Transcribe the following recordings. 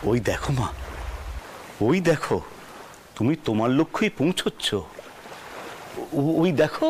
ওই দেখো মা, ওই দেখো, তুমি তোমার লক্ষ্যেই পৌঁছচ্ছ। ওই দেখো,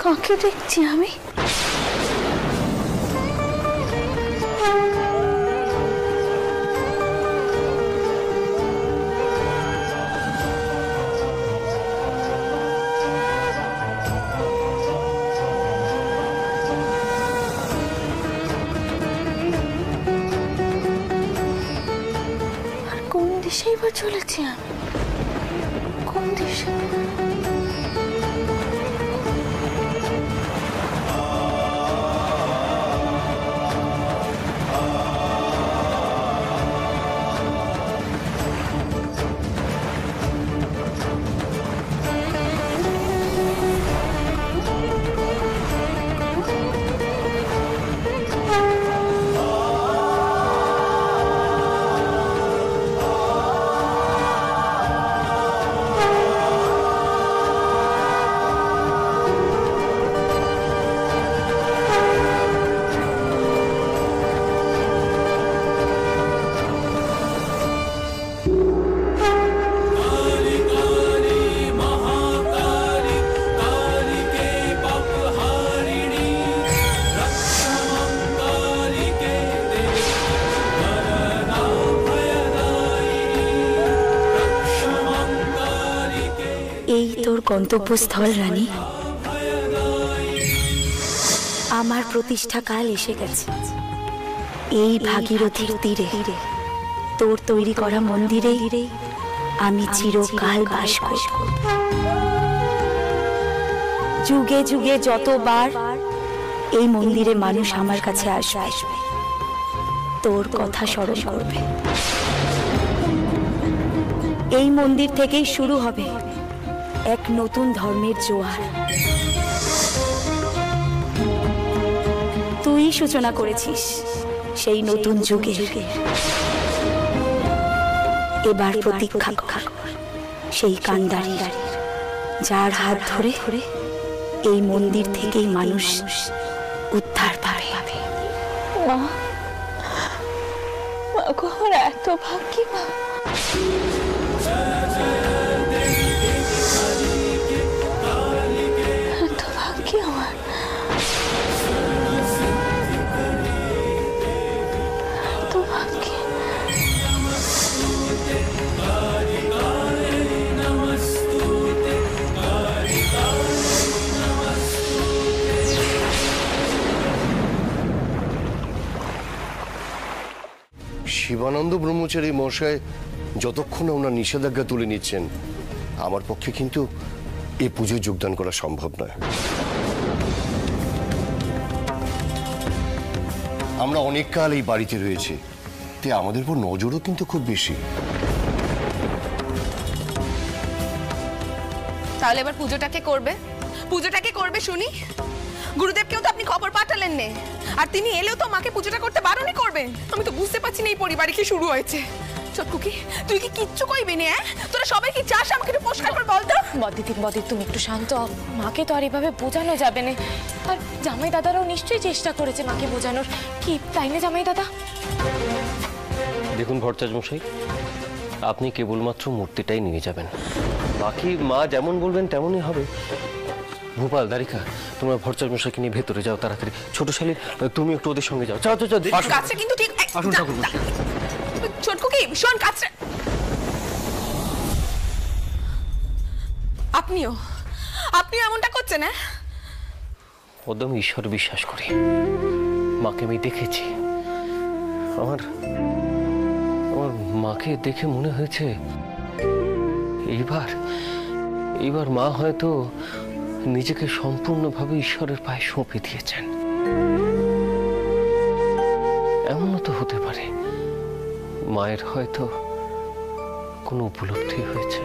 কাকে দেখছি আমি? আর কোন দিশেই বা চলেছি আমি? কোন দিশে? গন্তব্যস্থল রানী, আমার প্রতিষ্ঠা কাল এসে গেছে। এই ভাগীরথীর তীরে তোর তৈরি করা মন্দিরে আমি চিরকাল বাস করব। যুগে যুগে যতবার এই মন্দিরে মানুষ আমার কাছে আসবে, তোর কথা স্মরণ করবে। এই মন্দির থেকেই শুরু হবে এক নতুন ধর্মের জোয়ার। তুই সূচনা করেছিস সেই নতুন যুগে। এবার প্রতীক্ষা কর সেই কান্ডারী, যার হাত ধরে এই মন্দির থেকেই মানুষ উদ্ধার পাবে। গো, আমার এত ভাগ্যি মা। এত ভাগ্যি আমার। এত ভাগ্যি। শিবানন্দ ব্রহ্মচারী মশাই যতক্ষণ ওনার নিষেধাজ্ঞা তুলে নিচ্ছেন, আমার পক্ষে কিন্তু এই পুজোয় যোগদান করা সম্ভব নয়। আমরা অনেক কাল এই বাড়িতে রয়েছি, তাই আমাদের উপর নজরও কিন্তু খুব বেশি। তাহলে এবার পুজোটাকে করবে শুনি। গুরুদেবকেও তো আপনি খবর পাঠালেন নে, আর তিনি এলেও তো মাকে পুজোটা করতে বারণই করবেন। আমি তো বুঝতে পারছি না এই পরিবারে কি শুরু হয়েছে। চটকুকি, তুই কি কিচ্ছু কইবি না? তোরা সবাই কি চাস আমাকে একটু পরিষ্কার করে বল তো। বদি তুমি একটু শান্ত। মাকে তো আর এভাবে বোঝানো যাবে না। আর জামাই দাদারাও নিশ্চয়ই চেষ্টা করেছে মাকে বোঝানোর, কি তাই না জামাই দাদা? দেখুন ভট্টাচার্য মশাই, আপনি কেবলমাত্র মূর্তিটাই নিয়ে যাবেন, বাকি মা যেমন বলবেন তেমনই হবে। ভূপাল, দারিকা, তোমরা ভট্টাচার্য মশাইকে নিয়ে ভেতরে যাও তাড়াতাড়ি। ছোট শালী, তুমি একটু ওদের সঙ্গে যাও। যাও কাছে কিন্তু ঠিক আসুন ঠাকুর। চটকুকি শোন, কাছে। আপনিও এমনটা করছেন? হ্যাঁ, পদ্ম, আমি ঈশ্বর বিশ্বাস করি। মাকে আমি দেখেছি। আমার মাকে দেখে মনে হয়েছে এইবার মা হয়তো নিজেকে সম্পূর্ণভাবে ঈশ্বরের পায়ে সঁপে দিয়েছেন। এমনও তো হতে পারে মায়ের হয়তো কোনো উপলব্ধি হয়েছে।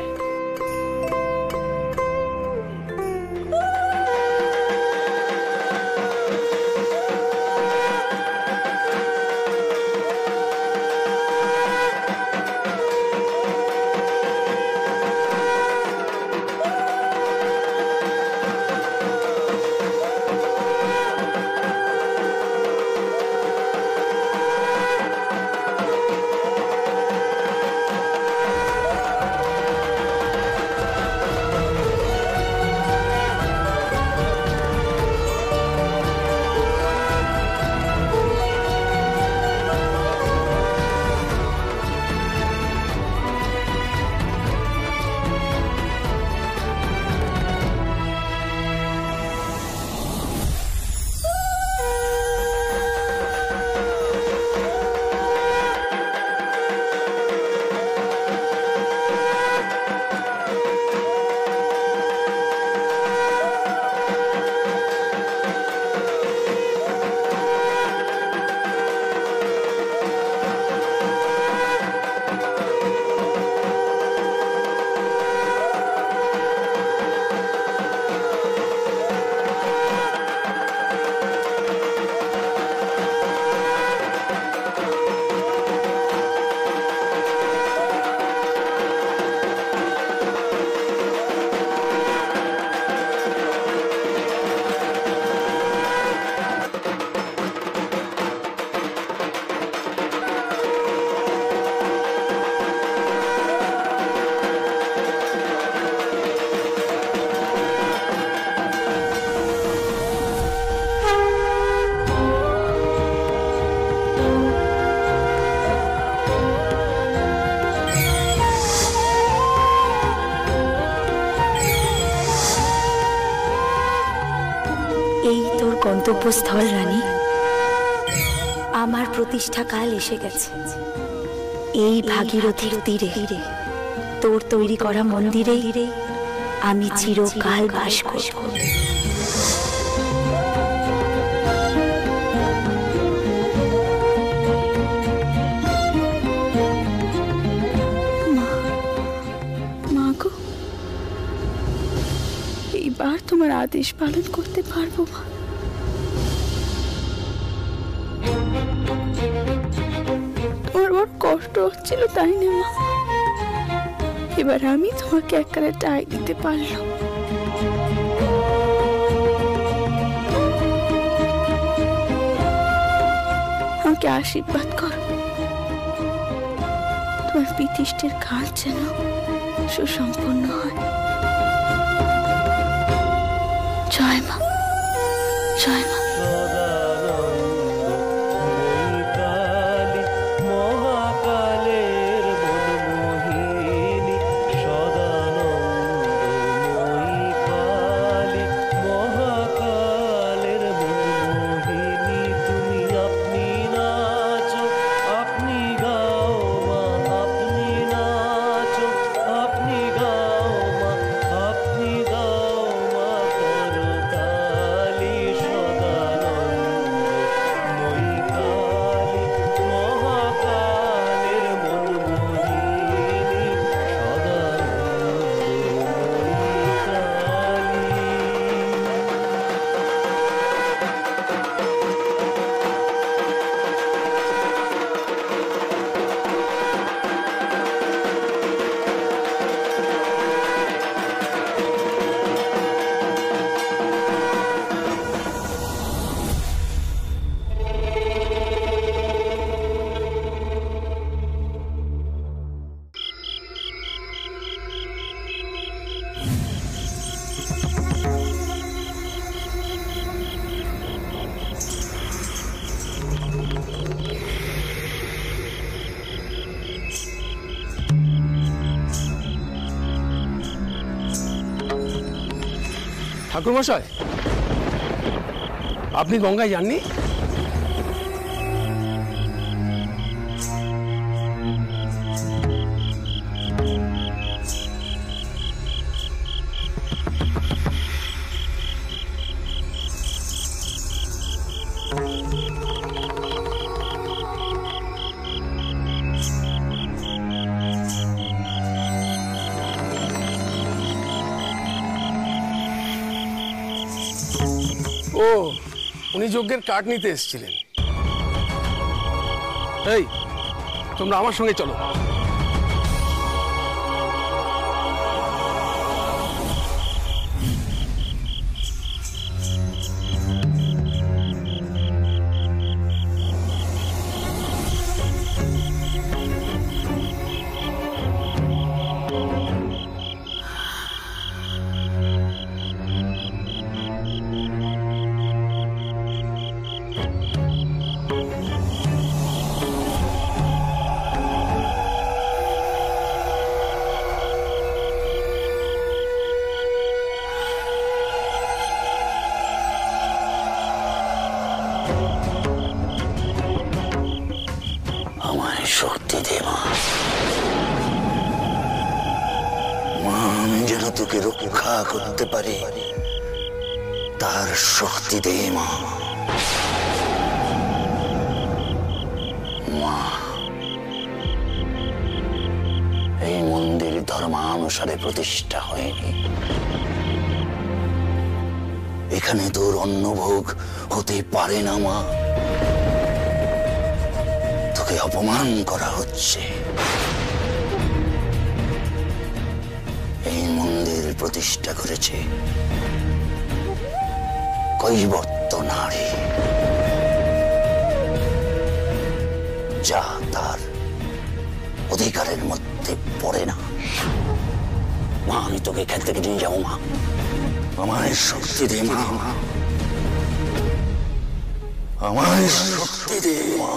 এই তোর গন্তব্যস্থল রানী। আমার প্রতিষ্ঠা কাল এসে গেছে। এই ভাগীরথীর তীরে তোর তৈরি করা মন্দিরে আমি চিরকাল বাস করব। মা গো, এইবার তোমার আদেশ পালন করতে পারবো মা। তোমার বড় কষ্ট হচ্ছিল তাই না মা? এবার আমি তোমাকে একখানা টাই দিতে পারলাম। আমাকে আশীর্বাদ করো। তোমার পিতিষ্ঠের কাজ যেন সুসম্পন্ন হয়। জয় মা, জয় মা। ঠাকুরমশাই, আপনি গঙ্গায় যাননি? ও, উনি যজ্ঞের কাঠ নিতে এসেছিলেন। এই, তোমরা আমার সঙ্গে চলো। শক্তি দে মা, আমি যেন তোকে রক্ষা করতে পারি, তার শক্তি দে মা। মা, এই মন্দির ধর্মানুসারে প্রতিষ্ঠা হয়নি, এখানে তোর অন্নভোগ হতে পারে না মা। তোকে অপমান করা হচ্ছে। এই মন্দির প্রতিষ্ঠা করেছে কৈবর্ত নারী, যা তার অধিকারের মধ্যে পড়ে না। মা, আমি তোকে এখান থেকে নিয়ে যাবো মা। আমায় শক্তি দে মা, আমায় শক্তি দে মা।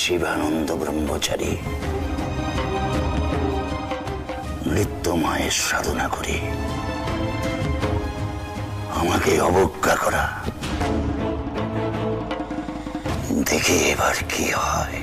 শিবানন্দ ব্রহ্মচারী নৃত্য মায়ের সাধনা করি, আমাকে অবজ্ঞা করা দেখি এবার কি হয়।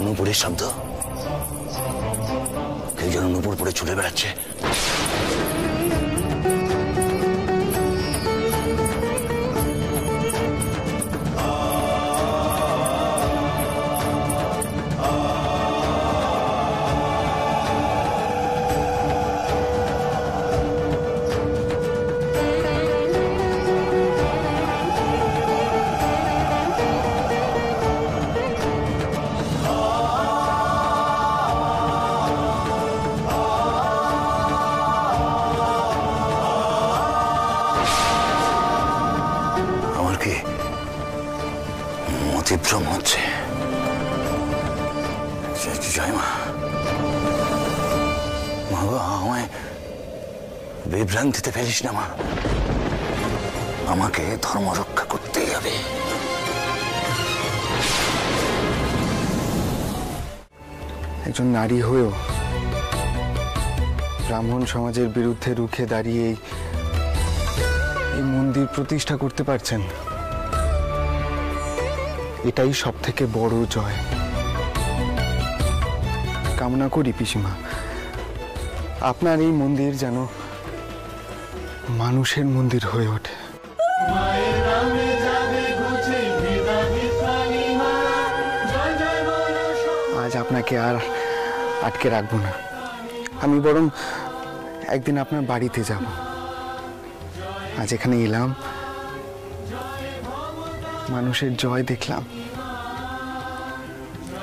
নুপুরের শব্দ, কেউ যেন নুপুর পরে ছুটে বেড়াচ্ছে। মতিভ্রম হচ্ছে। জয় মা, মা গো, আমায় বিভ্রান্তিতে ফেলিস না মা। আমাকে ধর্ম রক্ষা করতেই হবে। একজন নারী হয়েও ব্রাহ্মণ সমাজের বিরুদ্ধে রুখে দাঁড়িয়ে এই মন্দির প্রতিষ্ঠা করতে পারছেন, এটাই সব থেকে বড় জয়। কামনা করি পিসিমা, আপনার এই মন্দির যেন মানুষের মন্দির হয়ে ওঠে। আজ আপনাকে আর আটকে রাখবো না, আমি বরং একদিন আপনার বাড়িতে যাব। আজ এখানে এলাম, মানুষের জয় দেখলাম,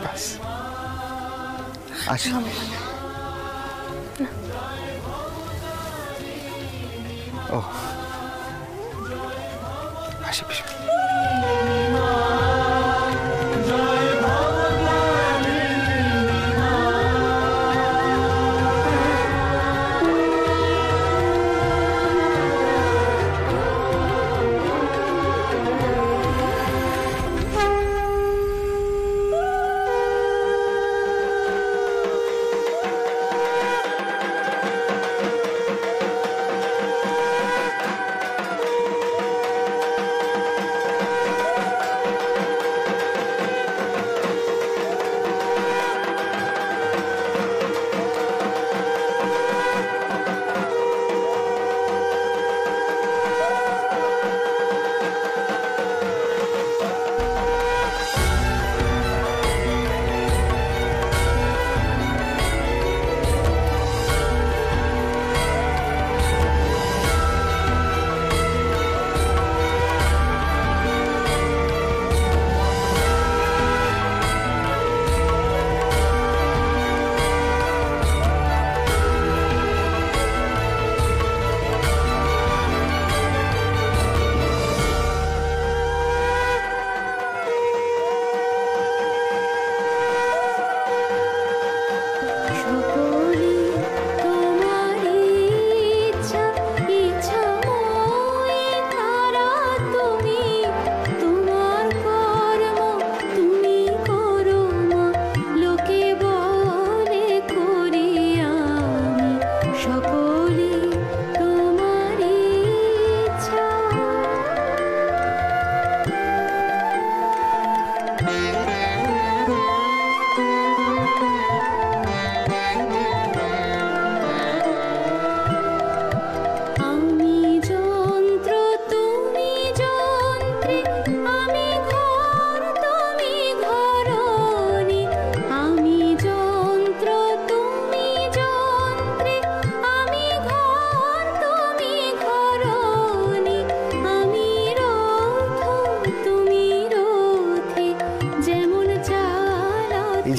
ব্যাস আসি। ও আসি পিসি।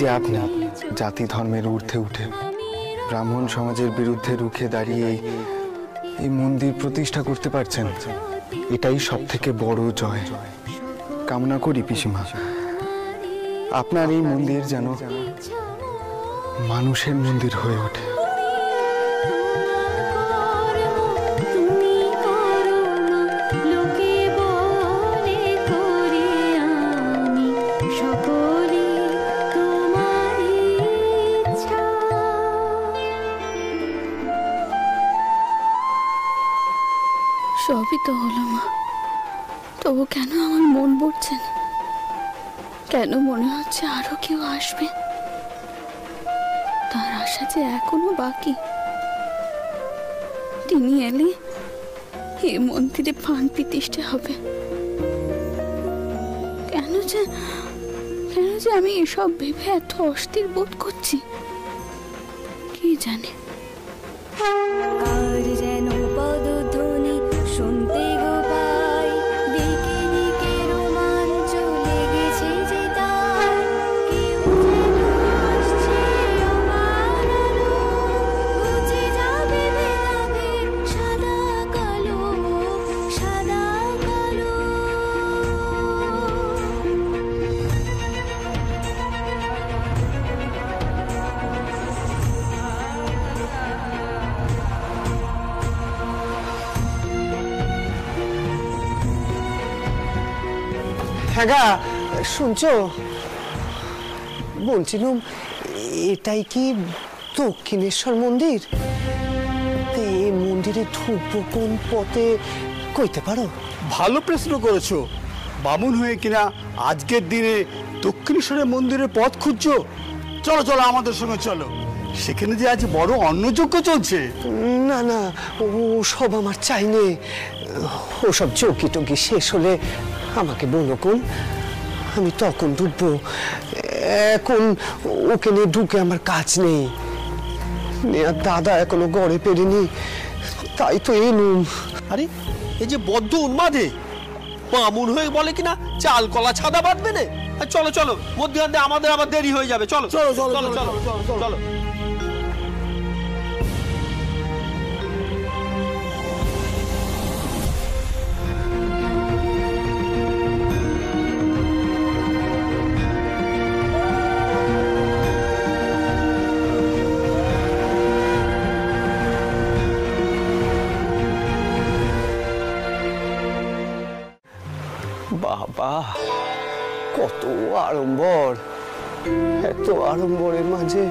যে আপনি জাতি ধর্মের ঊর্ধ্বে উঠে ব্রাহ্মণ সমাজের বিরুদ্ধে রুখে দাঁড়িয়ে এই মন্দির প্রতিষ্ঠা করতে পারছেন, এটাই সব থেকে বড় জয়। কামনা করি পিসিমা, আপনার এই মন্দির যেন মানুষের মন্দির হয়ে ওঠে। সবই তো হলো মা, তবু কেন আমার মন ভরছে না? কেন মনে হচ্ছে আরো কেউ আসবে? তার আশা যে এখনো বাকি। তিনি এলে এই মন্দিরে প্রাণ প্রতিষ্ঠা হবে। কেন যে আমি এসব ভেবে এত অস্থির বোধ করছি, কি জানে। আর যেন পদধ্বনি শুনতে গো পাই, দিকে দিকে রোমাঞ্চ লেগেছে যে তার, কেউ যেন আসছে আমার আলো, মুছে যাবে ভেদাভেদ সাদা কালো, সাদা কালো। হ্যাঁ শুনছো, বলছিলাম এটাই কি দক্ষিণেশ্বর মন্দির? এই মন্দিরে ঢুকবো কোন পথে কইতে পারো? ভালো প্রশ্ন করেছো। বামুন হয়ে কিনা আজকের দিনে দক্ষিণেশ্বরের মন্দিরের পথ খুঁজছো? চলো চলো আমাদের সঙ্গে চলো, সেখানে যে আজ বড় অন্নযজ্ঞ চলছে। না না, ও সব আমার চাই নেই। ওসব চৌকি টকি শেষ হলে আমাকে বলো কোন, আমি তখন ঢুকবো। এখন ওকে নিয়ে ঢুকে আমার কাজ নেই। নেয়ার দাদা এখনো গড়ে পেরেনি, তাই তো এলুম। আরে এই যে বদ্ধ উন্মাদে বামুন হয়ে বলে কিনা চাল কলা ছাদা বাঁধবে না। চলো চলো, মধ্যে আমাদের আবার দেরি হয়ে যাবে। চলো চলো চলো চলো চলো চলো। বাবা, কত আড়ম্বর! এত আড়ম্বরের মাঝে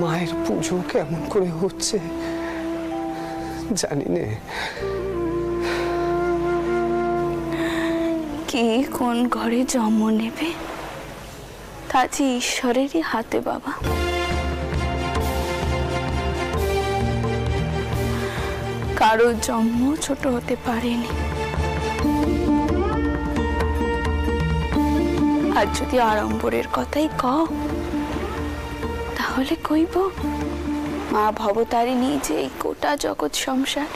মায়ের পুজো কেমন করে হচ্ছে জানি না। কে কোন ঘরে জন্ম নেবে তা যে ঈশ্বরেরই হাতে বাবা। কারো জন্ম ছোট হতে পারেনি, আর যদি আড়ম্বরের কথাই কও তাহলে কইব মা ভবতারিণী যে এই গোটা জগৎ সংসার,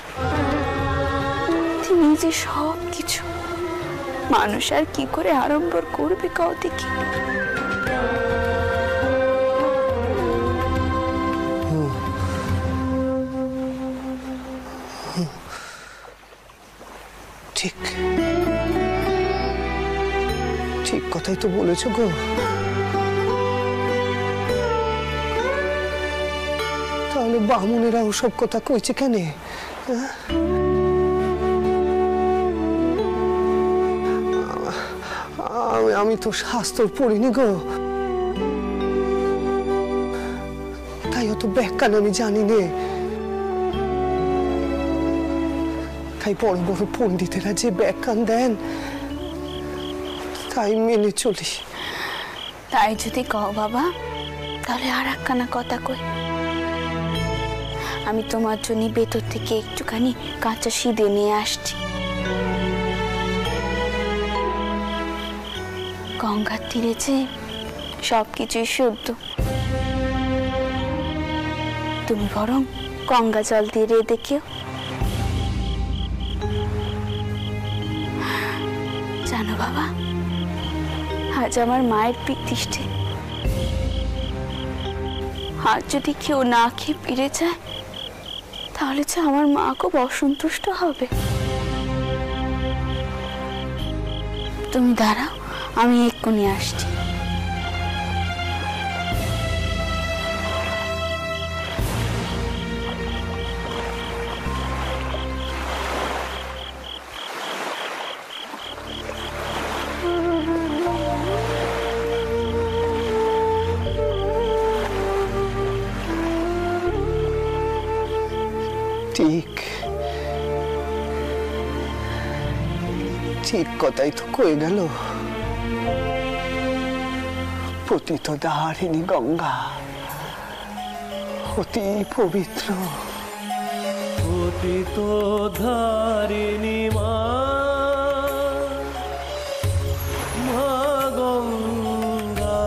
তিনি যে সব কিছু। মানুষ আর কি করে আড়ম্বর করবে কও দেখি। ঠিক ঠিক কথাই তো বলেছো গো। তাহলে বামুনেরা ওসব কথা কইছে কেন? আমি তো শাস্ত্র পড়িনি গো, তাই অত ব্যাখ্যান আমি জানি নে। তাই বড় বড় পণ্ডিতেরা যে ব্যাখ্যান দেন তাই মেনে চলি। তাই যদি কও বাবা, তাহলে আর একখানা কথা কই। আমি তোমার জন্য ভেতর থেকে একটুখানি কাঁচা সিঁদে নিয়ে আসছি। গঙ্গার তীরে যে সবকিছুই শুদ্ধ, তুমি বরং গঙ্গা জল দিয়ে দেখিও। জানো বাবা, আজ আমার মায়ের প্রতিষ্ঠা, আর যদি কেউ না খেয়ে ফিরে যায় তাহলে যে আমার মা খুব অসন্তুষ্ট হবে। তুমি দাঁড়াও, আমি এক্ষুনি আসছি। ঠিক ঠিক কথাই তো কয়ে গেল পতিত ধারিণী গঙ্গা অতি পবিত্র। পতিত ধারিণী মা গঙ্গা,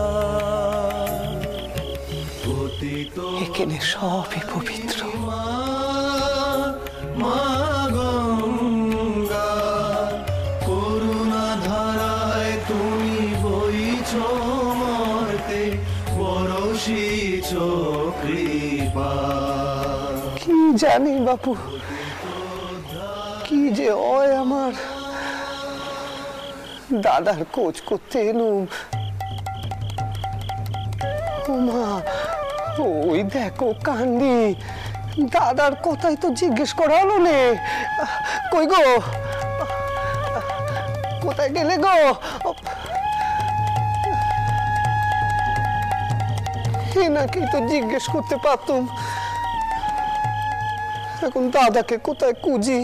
এখানে সবই পবিত্র। মা গঙ্গা, করুণা ধারায় তুমি বইছ মর্তে, বরসিছ কৃপা। কি জানি বাপু, কি যে হয় আমার। দাদার কোচ করতে এলুম, মা ওই দেখো কান্দি। দাদার কথাই তো জিজ্ঞেস করা হলো নে। কই গো, কোথায় গেলে গো? এনাকেই তো জিজ্ঞেস করতে পারতুম। এখন দাদাকে কোথায় খুঁজি,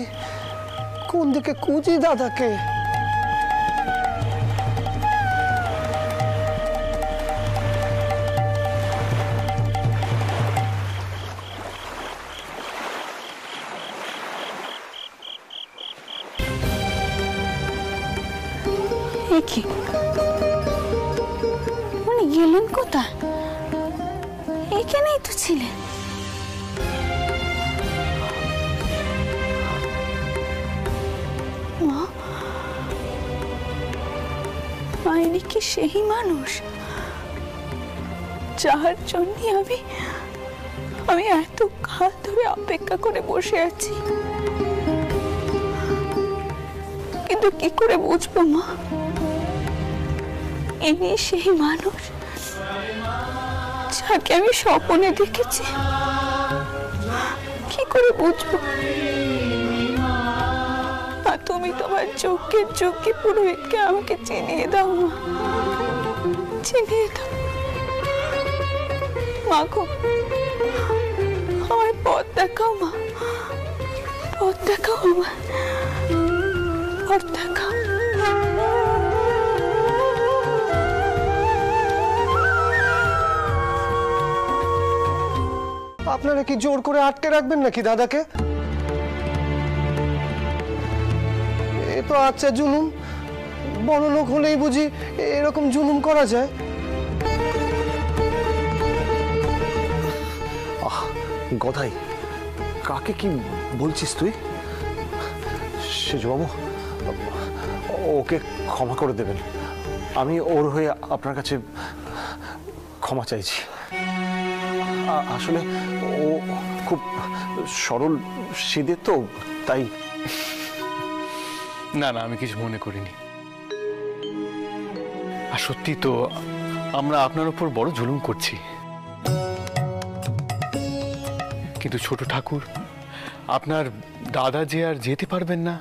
কোন দিকে খুঁজি দাদাকে? উনি গেলেন কোথায়? এখানেই তো ছিলেন। মায়েরই কি সেই মানুষ যার জন্য আমি এত কাল ধরে অপেক্ষা করে বসে আছি? কিন্তু কি করে বুঝবো মা ইনি সেই মানুষ যাকে আমি স্বপ্নে দেখেছি? কি করে বুঝবো? আর তুমি তোমার চোখের চোখে পুরোহিতকে আমাকে চিনিয়ে দাও মা, চিনিয়ে দাও। মা গো, আমার পথ দেখাও মা, পথ দেখাও আমার, পথ দেখাও। আপনারা কি জোর করে আটকে রাখবেন নাকি দাদাকে? এ তো আচ্ছা জুলুম, বড় লোক হলেই বুঝি এরকম জুলুম করা যায়? গদাই, কাকে কি বলছিস তুই? সেজবাবু, ওকে ক্ষমা করে দেবেন। আমি ওর হয়ে আপনার কাছে ক্ষমা চাইছি। আসলে ও খুব সরল সিধে তো, তাই। না না, আমি কিছু মনে করিনি। আর সত্যি তো আমরা আপনার উপর বড় জুলুম করছি, কিন্তু ছোট ঠাকুর, আপনার দাদা যে আর যেতে পারবেন না,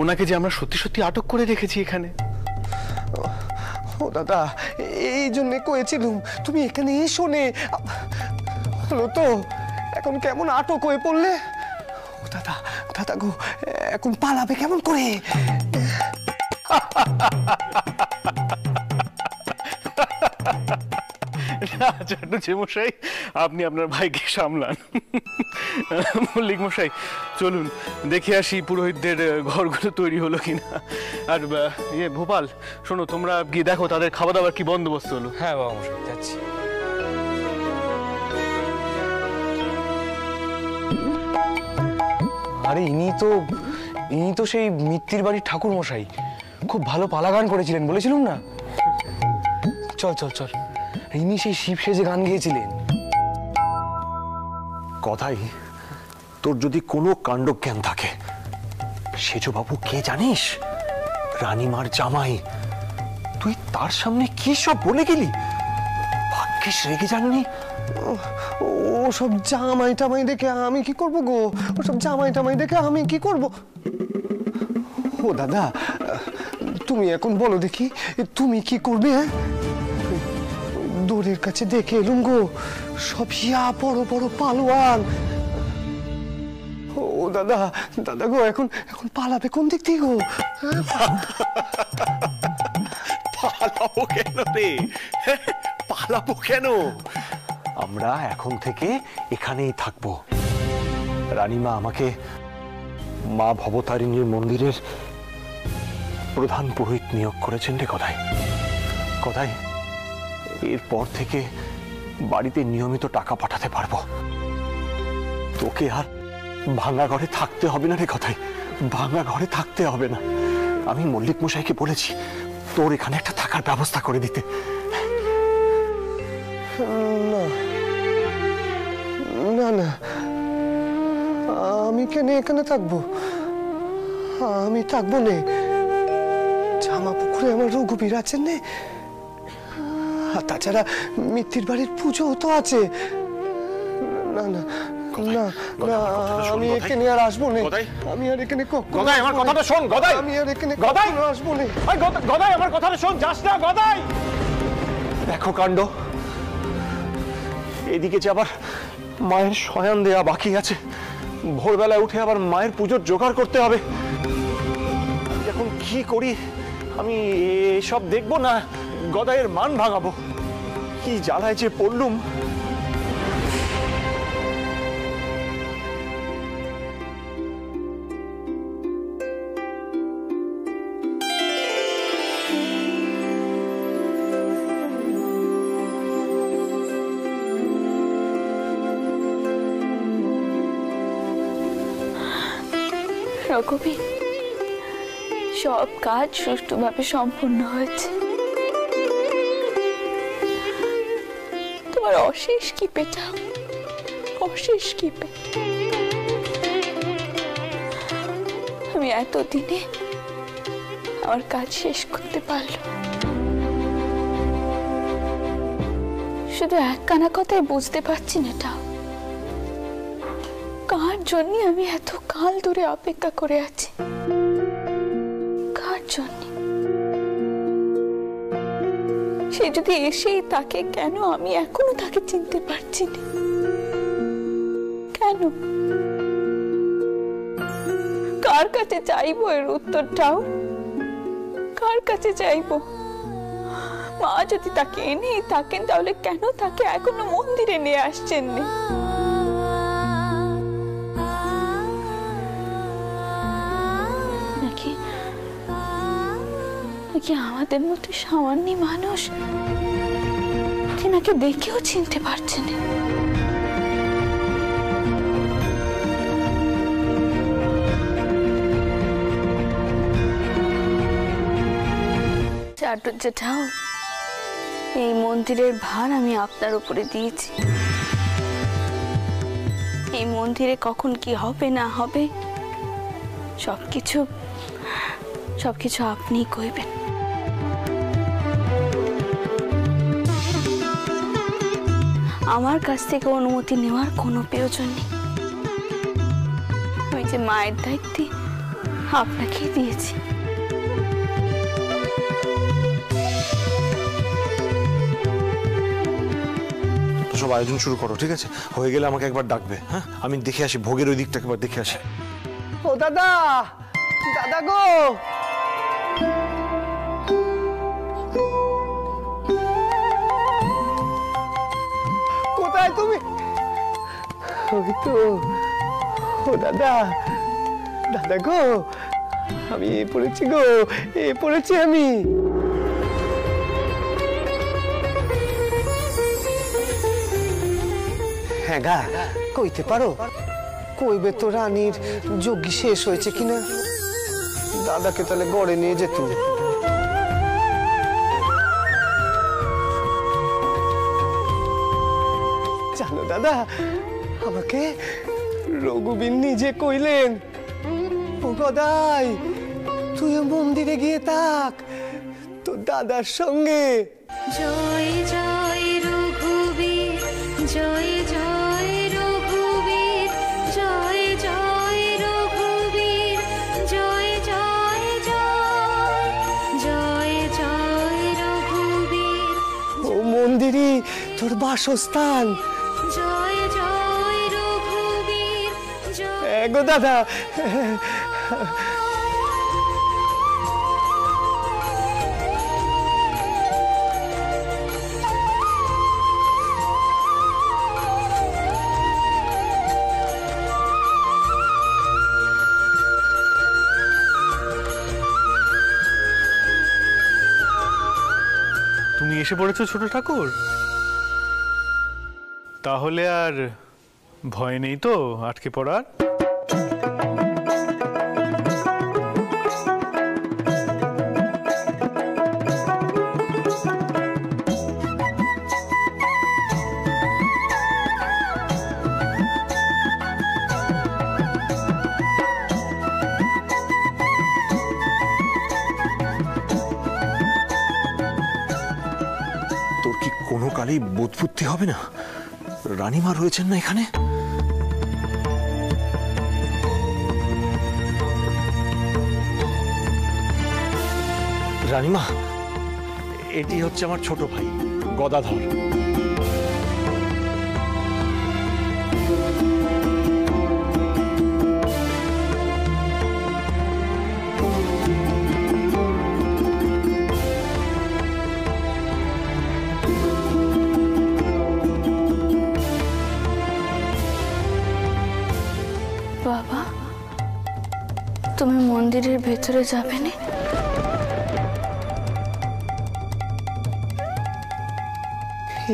ওনাকে যে আমরা সত্যি সত্যি আটক করে রেখেছি এখানে। ও দাদা, এই জন্যে কয়েছিলুম তুমি এখানে এসো নে। হলো তো, এখন কেমন আটক হয়ে পড়লে? ও দাদা, দাদা গো, এখন পালাবে কেমন করে? মশাই, আপনি আপনার ভাইকে সামলান। মল্লিক মশাই, চলুন দেখে আসি পুরোহিতদের ঘরগুলো তৈরি হলো কিনা। আর ইয়ে ভোপাল, শোনো, তোমরা গিয়ে দেখো তাদের খাওয়া দাওয়ার কি বন্দোবস্ত হলো। হ্যাঁ বাবা মশাই, যাচ্ছি। আরে ইনি তো সেই মিত্তির বাড়ির ঠাকুর মশাই, খুব ভালো পালা গান করেছিলেন বলেছিলুম না? চল চল চল, ইনি সেই শিব সেজে গান গেয়েছিলেন। কথাই, তোর যদি কোনো কাণ্ডজ্ঞান থাকে, সেজবাবু কে জানিস? রানীমার জামাই। তুই তার সামনে কি সব বলে গেলি? ভাগ্যিস রেগে যাননি। ওসব জামাই টামাই দেখে আমি কি করব গো? ওসব জামাই টামাই দেখে আমি কি করব? ও দাদা, তুমি এখন বলো দেখি, তুমি কি করবে? হ্যাঁ, দৌড়ের কাছে দেখে এলুম গো, সব ইয়া বড় বড় পালোয়ান। ও দাদা, দাদা গো, এখন এখন পালাবে কোন দিক থেকে গো? পালাবো কেন রে? পালাবো কেন? আমরা এখন থেকে এখানেই থাকবো। রানীমা আমাকে মা ভবতারিণীর মন্দিরের প্রধান পুরোহিত নিয়োগ করেছেন রে কথায়। কথায়, এরপর থেকে বাড়িতে নিয়মিত টাকা পাঠাতে পারবো। তোকে আর ভাঙা ঘরে থাকতে হবে না রে কথায়, ভাঙা ঘরে থাকতে হবে না। আমি মল্লিক মশাইকে বলেছি তোর এখানে একটা থাকার ব্যবস্থা করে দিতে। না না, আমি কেন এখানে থাকবো? আমি থাকবো না। জামা পুকুরে আমার রঘুবীর আছেন নে, আর তাছাড়া মিত্তির বাড়ির পুজো তো আছে। না না না না, আমি এখানে আর আসবো না। আমি আর এখানে গদাই, আমার কথাটা শোন গদাই। আমি আর এখানে গদাই আসবো না। গদাই, আমার কথাটা শোন, যাস না গদাই। দেখো কাণ্ড, এদিকে যে আবার মায়ের শয়ান দেয়া বাকি আছে। ভোরবেলায় উঠে আবার মায়ের পুজোর জোগাড় করতে হবে। এখন কি করি? আমি এসব দেখবো না গদাইয়ের মান ভাঙাবো? কি জ্বালায় যে পড়লুম। রঘুবীর, সব কাজ সুষ্ঠুভাবে সম্পূর্ণ হয়েছে। তোমার অশেষ কৃপেটা, অশেষ কৃপে। আমি এতদিনে আমার কাজ শেষ করতে পারলাম। শুধু একখানা কথাই বুঝতে পারছি না, এটা কার জন্য আমি এত কাল ধরে অপেক্ষা করে আছি? কার জন্য? সে যদি এসেই তাকে, কেন আমি এখনো তাকে চিনতে পারছি না? কেন? কার কাছে চাইবো এর উত্তরটাও? কার কাছে চাইবো? মা যদি তাকে এনেই থাকেন, তাহলে কেন তাকে এখনো মন্দিরে নিয়ে আসছেন না? নাকি আমাদের মতো সামান্য মানুষ তিনাকে দেখেও চিনতে পারছে না? চাটুর জেঠাও, এই মন্দিরের ভার আমি আপনার উপরে দিয়েছি। এই মন্দিরে কখন কি হবে না হবে সবকিছু আপনিই কইবেন। আমার কাছ থেকে অনুমতি নেওয়ার কোনো প্রয়োজন নেই। আমি যে মায়ের দায়িত্ব আপনাকেই দিয়েছি। সব আয়োজন শুরু করো, ঠিক আছে? হয়ে গেলে আমাকে একবার ডাকবে। হ্যাঁ, আমি দেখে আসি ভোগের ওই দিকটা, একবার দেখে আসি। ও দাদা, দাদা গো, কোথায় তুমি? ওই তো। ও দাদা, দাদা গো, আমি এ পড়েছি গো, এ পড়েছি আমি। হ্যাঁ গা, কইতে পারো? কইবে তো রানীর যজ্ঞ শেষ হয়েছে কিনা। দাদাকে তাহলে গড়ে নিয়ে যেত। দাদা, আমাকে রঘুবীর নিজে কইলেন, ও গদাই তুই মন্দিরে গিয়ে থাক তোর দাদার সঙ্গে। জয় জয় রঘুবীর, জয় জয় রঘুবীর, জয় জয় রঘুবীর, জয় জয় জয় জয় জয় রঘুবীর। ও মন্দিরই তোর বাসস্থান। জয় জয় রঘুবীর, গো দাদা, তুমি এসে পড়েছো ছোট ঠাকুর? তাহলে আর ভয় নেই তো আটকে পড়ার? তোর কি কোনো কালেই বোধ বুদ্ধি হবে না? রানীমা রয়েছেন না এখানে? রানীমা, এটি হচ্ছে আমার ছোট ভাই গদাধর। বাবা, তুমি মন্দিরের ভেতরে যাবে না?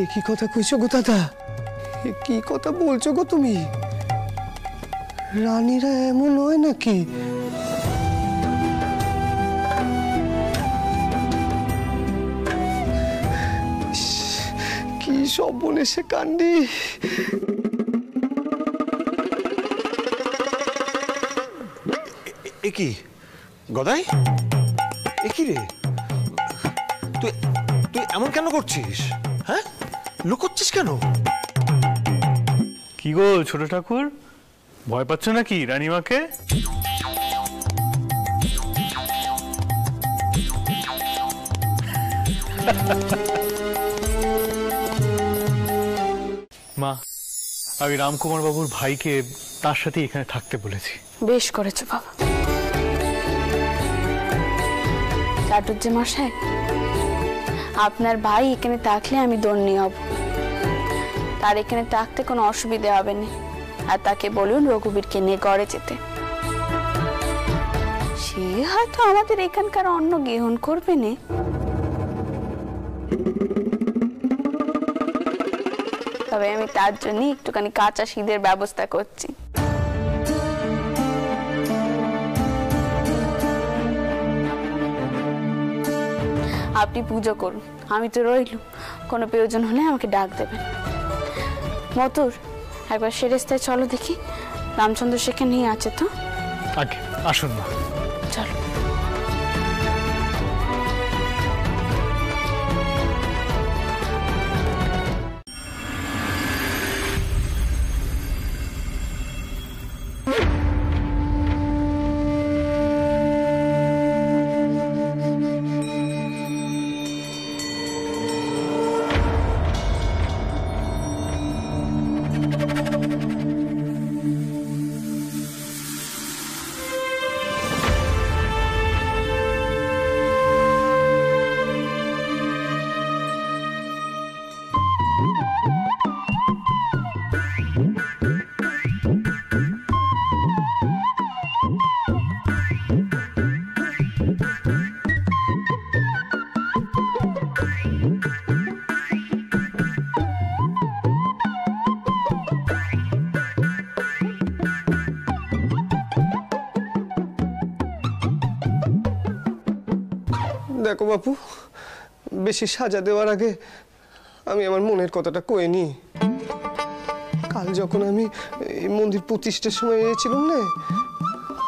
এ কি কথা কইছো গো দাদা? এ কি কথা বলছো গো তুমি? রানীরা এমন হয় নাকি? কি সব বলে সে কান্ডি। এ কি গদাই? এ কি রে, তুই তুই এমন কেন করছিস? হ্যাঁ, লুকোচ্ছিস কেন? কি গো ছোট ঠাকুর, ভয় পাচ্ছ নাকি রানীমাকে? মা, আমি রামকুমার বাবুর ভাইকে তার সাথে এখানে থাকতে বলেছি। বেশ করেছো বাবা। চাটুর্য মশাই, আপনার ভাই এখানে থাকলে আমি দণ্ডি হব। তার এখানে থাকতে কোনো অসুবিধা হবে না। আর তাকে বলুন রঘুবীরকে নিয়ে গড়ে যেতে। সে হয়তো আমাদের এখানকার অন্ন গ্রহণ করবে না। তবে আমি তার জন্য একটুখানি কাঁচা শীতের ব্যবস্থা করছি। আপনি পুজো করুন, আমি তো রইলুম। কোনো প্রয়োজন হলে আমাকে ডাক দেবেন। মতুর, একবার সেরেস্তায় চলো দেখি, রামচন্দ্র সেখানে নিয়ে আছে তো। আগে আসুন মা, চলো। দেখো বাপু, বেশি সাজা দেওয়ার আগে আমি আমার মনের কথাটা কয়ে নি। যখন আমি এই মন্দির প্রতিষ্ঠার সময় এসেছিলাম না,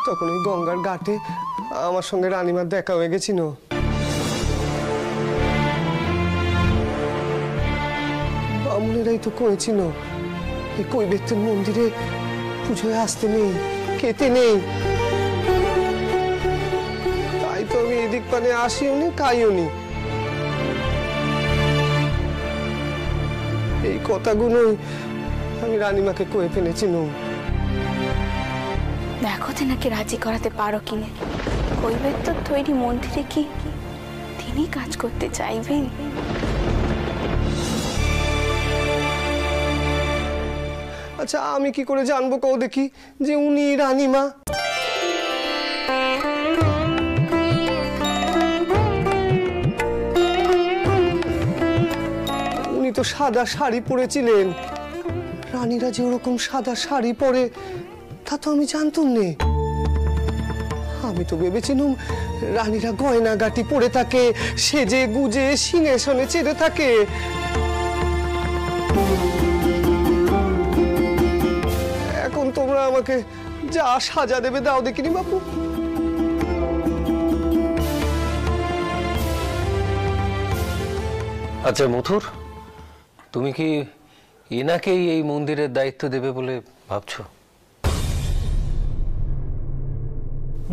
তখন ওই গঙ্গার ঘাটে আমার সঙ্গে রানীমার দেখা হয়ে গেছিল। বামুনেরাই তো করেছিল এই কৈবেত্যের মন্দিরে পুজোয় আসতে নেই, খেতে নেই। তাই তো আমি এদিক পানে আসিও নি, খাইও নি। এই কথাগুলোই আমি রানীমাকে কয়ে ফেলেছিলাম। দেখো নাকি রাজি করাতে পারো কিনা। কৈবেত্য তৈরি মন্দিরে কি তিনি কাজ করতে চাইবেন? আচ্ছা, আমি কি করে জানবো কও দেখি যে উনি রানীমা? উনি তো সাদা শাড়ি পরেছিলেন। রানীরা যে ওরকম সাদা শাড়ি পরে তা তো আমি জানতাম না। আমি তো ভেবেছিলাম রানীরা গয়নাগাটি পরে থাকে, সেজে গুজে সিংহাসনে চেড়ে থাকে। এখন তোমরা আমাকে যা সাজা দেবে দাও দেখিনি বাপু। আচ্ছা মথুর, তুমি কি এনাকেই এই মন্দিরের দায়িত্ব দেবে বলে ভাবছো?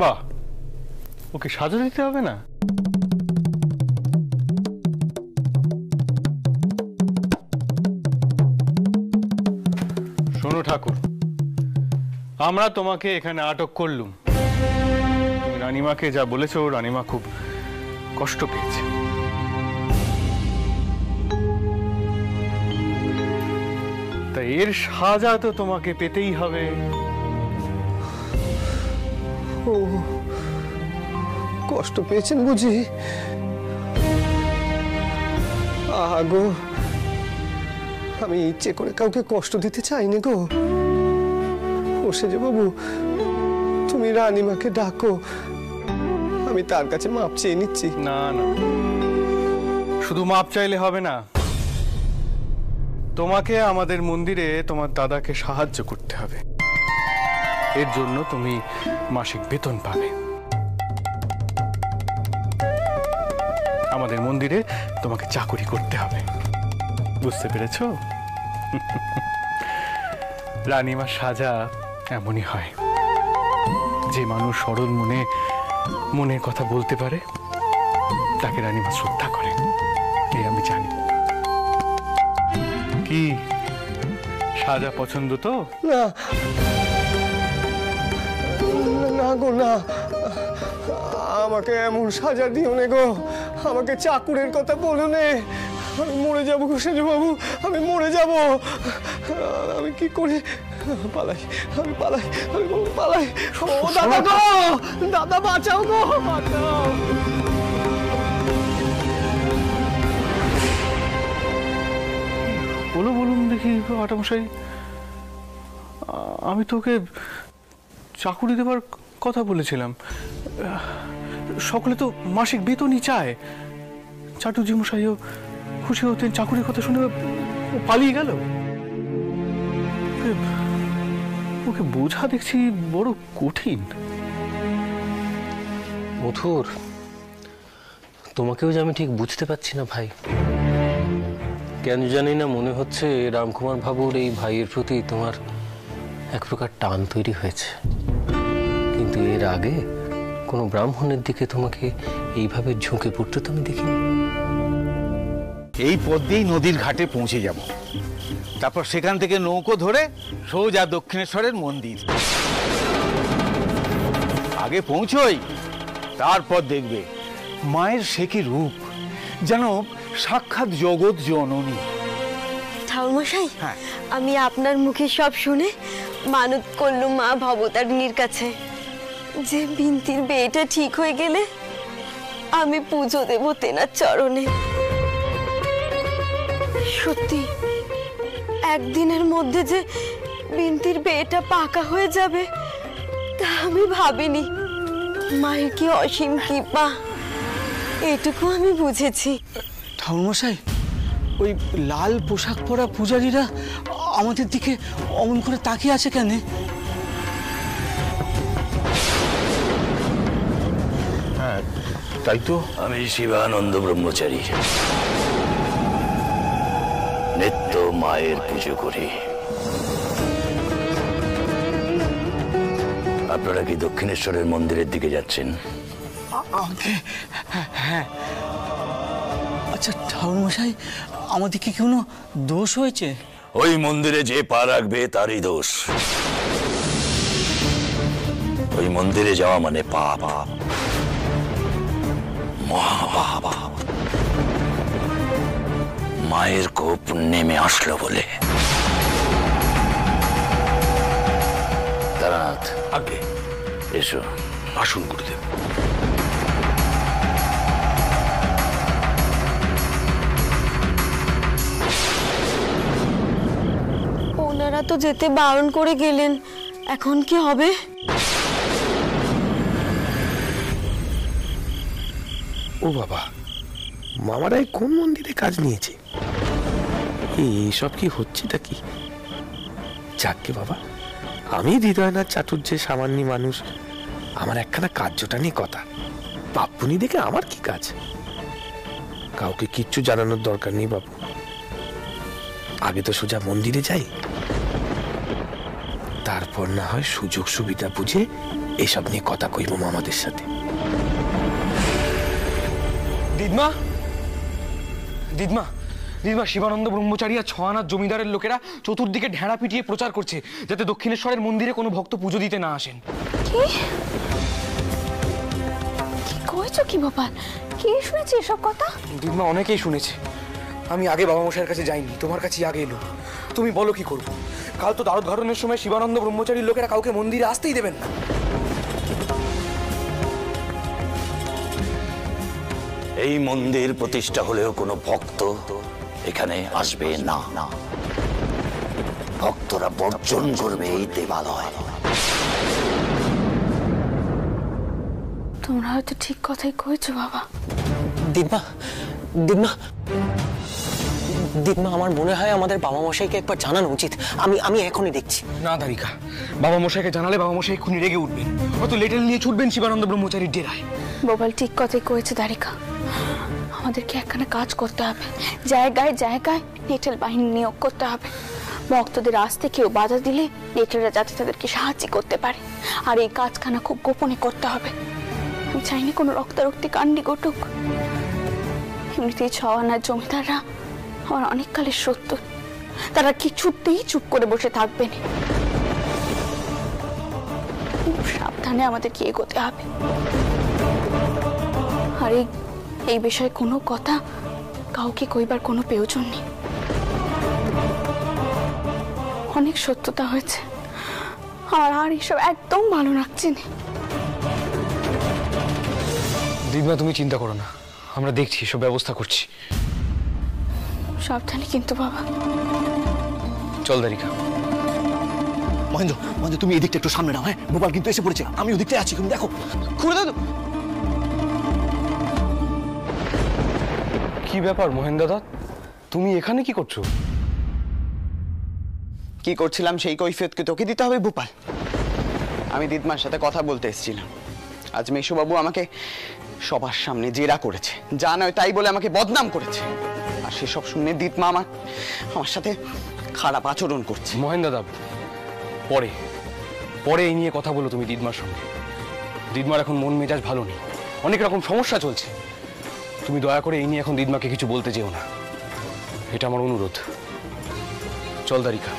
বাহ, ওকে সাজা দিতে হবে না? শোনো ঠাকুর, আমরা তোমাকে এখানে আটক করলুম। তুমি রানীমাকে যা বলেছো, রানীমা খুব কষ্ট পেয়েছে। তাই এর সাজা তো তোমাকে পেতেই হবে। ও, কষ্ট পেয়েছেন বুঝি? আহা গো, আমি ইচ্ছে করে কাউকে কষ্ট দিতে চাইনি গো। ও সেজ বাবু, তুমি রানীমাকে ডাকো, আমি তার কাছে মাপ চেয়ে নিচ্ছি। না না, শুধু মাপ চাইলে হবে না, তোমাকে আমাদের মন্দিরে তোমার দাদাকে সাহায্য করতে হবে। এর জন্য তুমি মাসিক বেতন পাবে। আমাদের মন্দিরে তোমাকে চাকরি করতে হবে, বুঝতে পেরেছো? রানীমার সাজা এমনই হয়। যে মানুষ সরল মনে মনের কথা বলতে পারে তাকে রানীমা শ্রদ্ধা করে, এই আমি জানি। কি সাজা পছন্দ তো? না না গো, না, আমাকে এমন সাজা দিও নে গো। আমাকে চাকুরের কথা বলো নে। আমি মরে যাবো সেজ বাবু, আমি মরে যাব। আমি কি করে পালাই? আমি পালাই, আমি পালাই। ও দাদা গো, দাদা বাঁচাও গো, বাঁচাও। বলুন দেখি আটামশাই, আমি তোকে চাকুরি দেবার কথা বলেছিলাম। সকলে তো মাসিক বেতনই চায়। চাটুজি মশাইও খুশি হতেন, চাকুরির কথা শুনে পালিয়ে গেল। ওকে বোঝা দেখছি বড় কঠিন। মথুর, তোমাকেও যে আমি ঠিক বুঝতে পারছি না ভাই। কেন জানি না মনে হচ্ছে রামকুমার বাবুর এই ভাইয়ের প্রতি তোমার এক প্রকার টান তৈরি হয়েছে। কিন্তু এর আগে কোনো ব্রাহ্মণের দিকে তোমাকে এইভাবে ঝুঁকে পড়তে তো আমি দেখিনি। এই পথ দিয়েই নদীর ঘাটে পৌঁছে যাব, তারপর সেখান থেকে নৌকো ধরে সোজা দক্ষিণেশ্বরের মন্দির। আগে পৌঁছই, তারপর দেখবে মায়ের সে কি রূপ, যেন সাক্ষাৎ জগৎ জননী। ঠাকুরমশাই, আমি আপনার মুখে সব শুনে মানত করলুম মা ভবতারিণীর কাছে যে বিন্তির বিয়েটা ঠিক হয়ে গেলে আমি পুজো দেব তেনার চরণে। সত্যি একদিনের মধ্যে যে বিন্তির বিয়েটা পাকা হয়ে যাবে তা আমি ভাবিনি। মায়ের কি অসীম কৃপা, এটুকু আমি বুঝেছি। ঠাকুরমশাই, ওই লাল পোশাক পরা পূজারীরা আমাদের দিকে অমন করে তাকিয়ে আছে কেন? হ্যাঁ তাই তো। আমি শিবানন্দ ব্রহ্মচারী, নিত্য মায়ের পুজো করি। আপনারা কি দক্ষিণেশ্বরের মন্দিরের দিকে যাচ্ছেন? হ্যাঁ। আচ্ছা ঠাকুরমশাই, আমাদের কি কোনো দোষ হয়েছে? ওই মন্দিরে যে পা রাখবে তারই দোষ। ওই মন্দিরে যাওয়া মানে পাপ, মহাপাপ। মায়ের কোপ নেমে আসলো বলে। তারানাথ, আগে এসো। আসুন গুরুদেব। ওনারা তো যেতে বারণ করে গেলেন, এখন কি হবে? ও বাবা, মামারাই কোন মন্দিরে কাজ নিয়েছে? এইসব কি হচ্ছেটা কি? যাকগে বাবা, আমি হৃদয়নাথ চাটুর্যের সামান্য মানুষ, আমার একখানা কার্যটা নিয়ে কথা। বাপুনি দেখে আমার কি কাজ? কাউকে কিচ্ছু জানানোর দরকার নেই বাবু। আগে তো সোজা মন্দিরে যাই, তারপর না হয় সুযোগ সুবিধা বুঝে এসব নিয়ে কথা কইব মামাদের সাথে। দিদমা, দিদমা, দিদমা, শিবানন্দ ব্রহ্মচারী আর ছয়ানাথ জমিদারের লোকেরা চতুর্দিকে ঢেঁড়া পিটিয়ে প্রচার করছে যাতে দক্ষিণেশ্বরের মন্দিরে কোনো ভক্ত পুজো দিতে না আসেন। কি কইছো কি গোপাল? কে শুনেছে এসব কথা? দিদমা, অনেকেই শুনেছে। আমি আগে বাবা মশাইয়ের কাছে যাইনি, তোমার কাছে আগে এলো। তুমি বলো কি করবো? কাল তো দ্বারোদ্ঘাটনের সময় শিবানন্দ ব্রহ্মচারীর লোকেরা কাউকে মন্দিরে আসতেই দেবেন না। এই মন্দির প্রতিষ্ঠা হলেও কোনো ভক্ত এখানে আসবে না। ভক্তরা বর্জন করবে এই দেবালয়। তোমরা হয়তো ঠিক কথাই কইছো বাবা। দিদমা, দিদমা, দিদমা, আমার মনে হয় আমাদের বাবা মশাইকে একবার জানানো উচিত। আমি এখনই দেখছি। না দারিকা, বাবা মশাইকে জানালে বাবা মশাই এক্ষুনি রেগে উঠবেন, হয়তো লেটেল নিয়ে ছুটবেন শিবানন্দ ব্রহ্মচারীর ডেরায়। গোপাল ঠিক কথাই কয়েছে দারিকা। আমাদেরকে একখানা কাজ করতে হবে, জায়গায় জায়গায় নেটেল বাহিনী নিয়োগ করতে হবে। ভক্তদের আসতে কেউ বাধা দিলে নেটেলরা যাতে তাদেরকে সাহায্য করতে পারে। আর এই কাজখানা খুব গোপনে করতে হবে। আমি চাইনি কোনো রক্তারক্তি কাণ্ডি ঘটুক। এমনিতেই ছয়ানার জমিদাররা আমার অনেককালের শত্রু, তারা কিছুতেই চুপ করে বসে থাকবে না। খুব সাবধানে আমাদেরকে এগোতে হবে। আর এই বিষয়ে কোনো কথা কাউকে কইবার কোনো প্রয়োজন নেই। অনেক সত্যতা হয়েছে, আর এসব একদম ভালো লাগছে না। দিদমা, তুমি চিন্তা করো না, আমরা দেখছি, সব ব্যবস্থা করছি। সাবধানে কিন্তু বাবা। চল দারিকা। মহেন্দ্র, মহেন্দ্র, তুমি এদিকটা একটু সামনে নাও। হ্যাঁ, গোপাল কিন্তু এসে পড়েছে, আমি ওদিকটা আছি, তুমি দেখো। খুলে দাও। কি ব্যাপার মহেন দাদা, তুমি এখানে কি করছো? কি করছিলাম সেই কৈফিয়ত কি তোকে দিতে হবে ভূপাল? আমি দিদমার সাথে কথা বলতে এসেছিলাম। আজ মেশুবাবু আমাকে সবার সামনে জেরা করেছে, যা নয় তাই বলে আমাকে বদনাম করেছে। আর সেসব শুনে দিদমা আমার সাথে খারাপ আচরণ করছে। মহেন দাদা, পরে পরে এই নিয়ে কথা বলো তুমি দিদমার সঙ্গে। দিদমার এখন মন মেজাজ ভালো নেই, অনেক রকম সমস্যা চলছে। তুমি দয়া করে এই নিয়ে এখন দিদমাকে কিছু বলতে যেও না, এটা আমার অনুরোধ। চল দারিকা।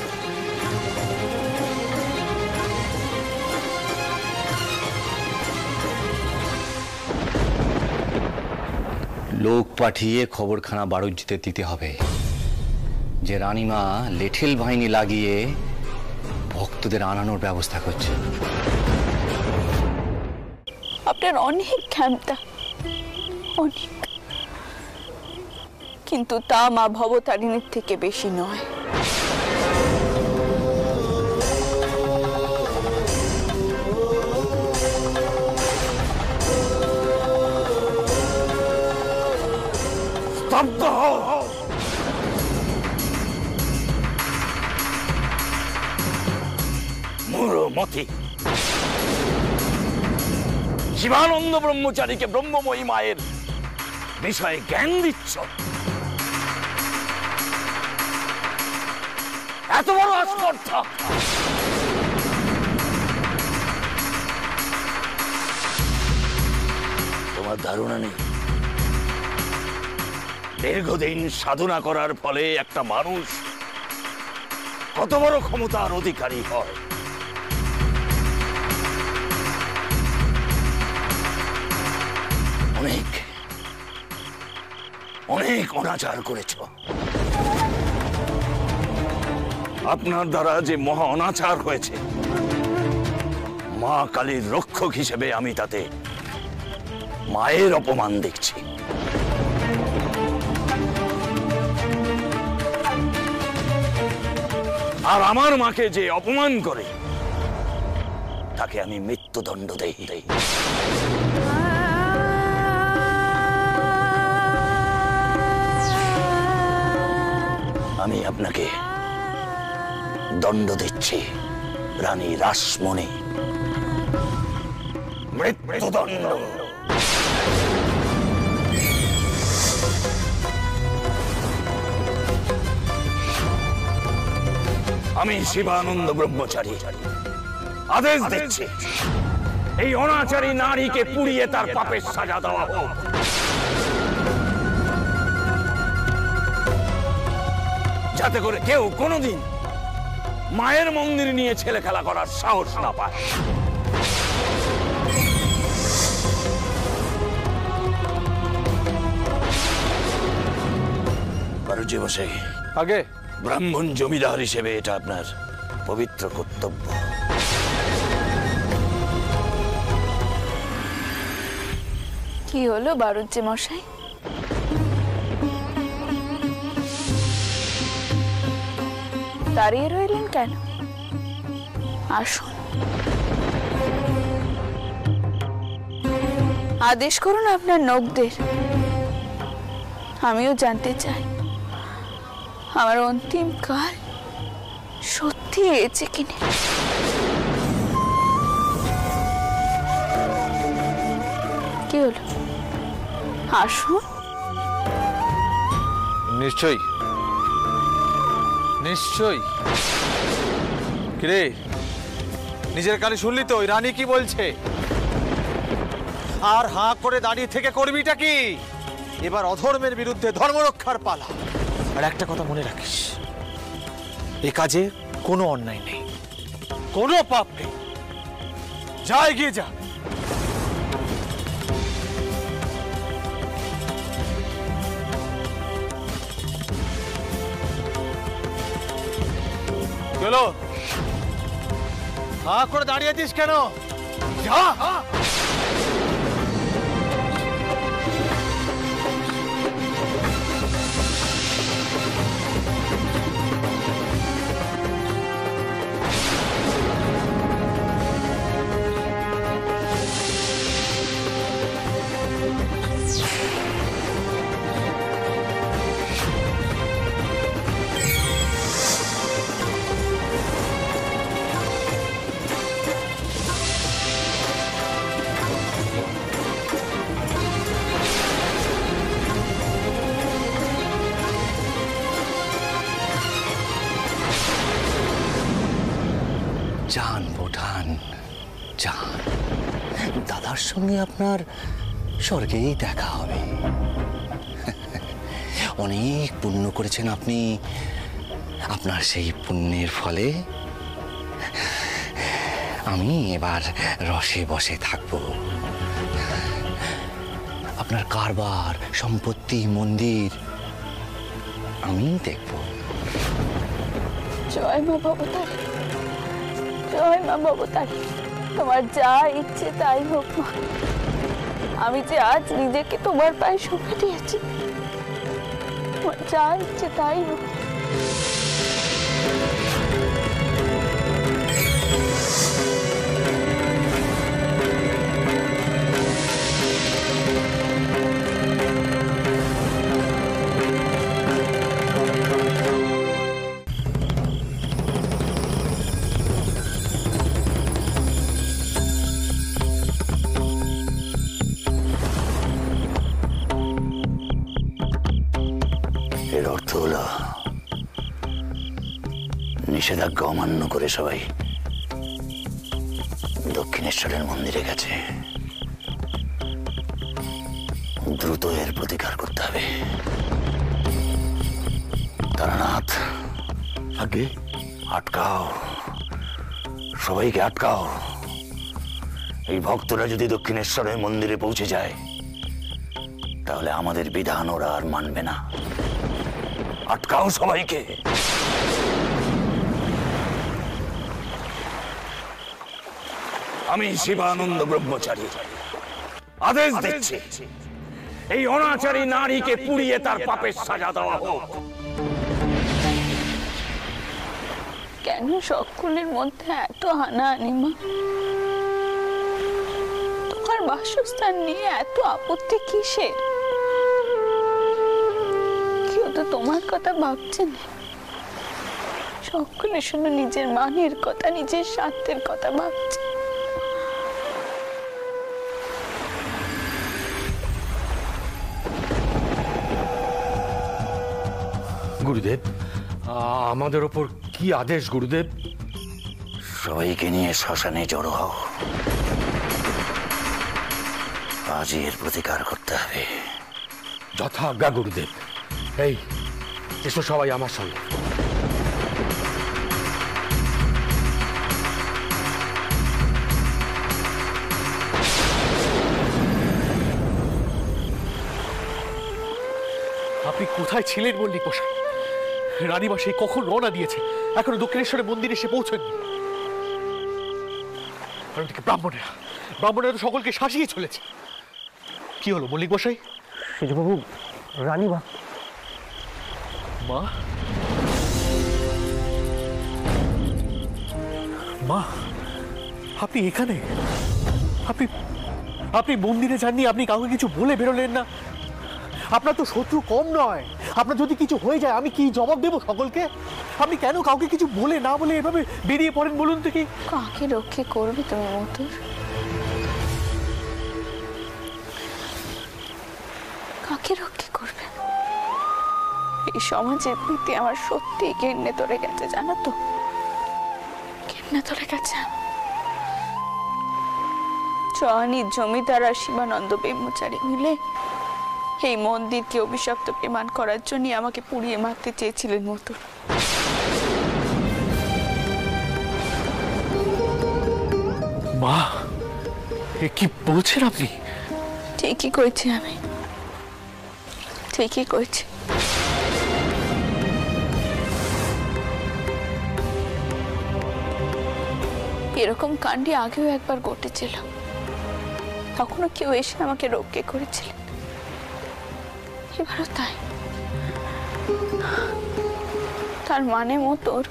লোক পাঠিয়ে খবরখানা বাড়ুজ্যিতে দিতে হবে যে রানীমা লেঠেল বাহিনী লাগিয়ে ভক্তদের আনানোর ব্যবস্থা করছে। আপনার অনেক ক্ষমতা, অনেক, কিন্তু তা মা ভবতারিণীর থেকে বেশি নয়। স্তব্ধ হও। মতি। শিবানন্দ ব্রহ্মচারীকে ব্রহ্মময়ী মায়ের বিষয়ে জ্ঞান দিচ্ছ? এত বড় আস্পর্ধা! তোমার ধারণা নেই দীর্ঘদিন সাধনা করার ফলে একটা মানুষ কত বড় ক্ষমতার অধিকারী হয়। অনেক অনেক অনাচার করেছ। আপনার দ্বারা যে মহা অনাচার হয়েছে, মা কালীর রক্ষক হিসেবে আমি তাতে মায়ের অপমান দেখছি। আর আমার মাকে যে অপমান করে তাকে আমি মৃত্যুদণ্ড দেই। আমি আপনাকে দণ্ড দিচ্ছি রানী রাসমণি, মৃত্যুদণ্ড। আমি শিবানন্দ ব্রহ্মচারী আদেশ দিচ্ছি এই অনাচারী নারীকে পুড়িয়ে তার পাপের সাজা দেওয়া হোক। যাতে করে কেউ কোনোদিন মায়ের মন্দির নিয়ে ছেলে খেলা করার সাহস না পায়। বারুজি মশাই, আগে ব্রাহ্মণ জমিদার হিসেবে এটা আপনার পবিত্র কর্তব্য। কি হলো বারুজ্জে মশাই? দাঁড়িয়ে রইলেন কেন? আসুন, আদেশ করুন আপনার নখদের। আমিও জানতে চাই আমার অন্তিম কাল সত্যি হয়েছে কিনা। কি হলো? আসুন। নিশ্চয়ই নিশ্চয়ই। কিরে, নিজের কানে শুনলি তো ওই রানী কি বলছে? আর হাঁ করে দাঁড়িয়ে থেকে করবিটা কি? এবার অধর্মের বিরুদ্ধে ধর্মরক্ষার পালা। আর একটা কথা মনে রাখিস, এ কাজে কোনো অন্যায় নেই, কোনো পাপ নেই। যা, এগিয়ে যা। চলো, হাঁ করে দাঁড়িয়ে আছিস কেন? যা। যান বোঠান, যান। দাদার সঙ্গে আপনার স্বর্গেই দেখা হবে। অনেক পুণ্য করেছেন আপনি। আপনার সেই পুণ্যের ফলে আমি এবার রসে বসে থাকব। আপনার কারবার, সম্পত্তি, মন্দির আমি দেখব। জয় মা ভবতারী, জয় মা ভবতারী। তোমার যা ইচ্ছে তাই হোক মা। আমি যে আজ নিজেকে তোমার পায়ে সঁপে দিয়েছি, তোমার যা ইচ্ছে তাই হোক। নিষেধাজ্ঞা অমান্য করে সবাই দক্ষিণেশ্বরের মন্দিরে গেছে। দ্রুত এর প্রতিকার করতে হবে। তারানাথ, আগে আটকাও, সবাইকে আটকাও। এই ভক্তরা যদি দক্ষিণেশ্বরের মন্দিরে পৌঁছে যায় তাহলে আমাদের বিধান ওরা আর মানবে না। আটকাও সবাইকে। আমি শিবানন্দ ব্রহ্মচারী আদেশ দিচ্ছি, এই অনাচারী নারীকে পুড়িয়ে তার পাপের সাজা দেওয়া হোক। কেন সকলের মধ্যে এত হানাহানি মা? তোমার বাসস্থান নিয়ে এত আপত্তি কিসের? কেউ তো তোমার কথা ভাবছে না। সকলে শুধু নিজের মানের কথা, নিজের স্বার্থের কথা ভাবছে। গুরুদেব, আমাদের ওপর কি আদেশ গুরুদেব? সবাইকে নিয়ে শ্মশানে জড়ো হও। আজই এর প্রতিকার করতে হবে। যথা আজ্ঞা গুরুদেব। এই এসো সবাই আমার সঙ্গে। আপনি কোথায় ছিলেন মল্লিক মশাই? রানীমা সেই কখন রওনা দিয়েছে, এখনো দক্ষিণেশ্বরের মন্দিরে এসে পৌঁছননি। আর ওদিকে ব্রাহ্মণেরা তো সকলকে শাসিয়ে চলেছে। কি হলো মল্লিক মশাই? সেজবাবু, রানীমা। মা? মা, আপনি এখানে? আপনি মন্দিরে যাননি? আপনি কাউকে কিছু বলে বেরোলেন না? আপনার তো শত্রু কম নয়। আপনার যদি কিছু হয়ে যায় আমি কি জবাব দেবো সকলকে? আপনি কেন কাউকে কিছু বলে না বলে এভাবে বেরিয়ে পড়েন বলুন তো? কি কাকে রক্ষে করবে তুমি মতুর? কাকে রক্ষে করবে? এই সমাজের প্রতি আমার সত্যি ঘেন্নে ধরে গেছে, জানো তো? ঘেন্নে ধরে গেছে। চয়নির জমিদার আর শিবানন্দ ব্রহ্মচারী মিলে এই মন্দিরকে অভিশপ্ত প্রমাণ করার জন্য আমাকে পুড়িয়ে মারতে চেয়েছিলেন মতুর। মা, এ কি বলছেন আপনি? ঠিকই কইছি আমি, ঠিকই কইছি। এরকম কাণ্ডে আগেও একবার ঘটেছিল, তখনও কেউ এসে আমাকে রক্ষা করেছিলেন। এবারও তাই। তার মানে মতোর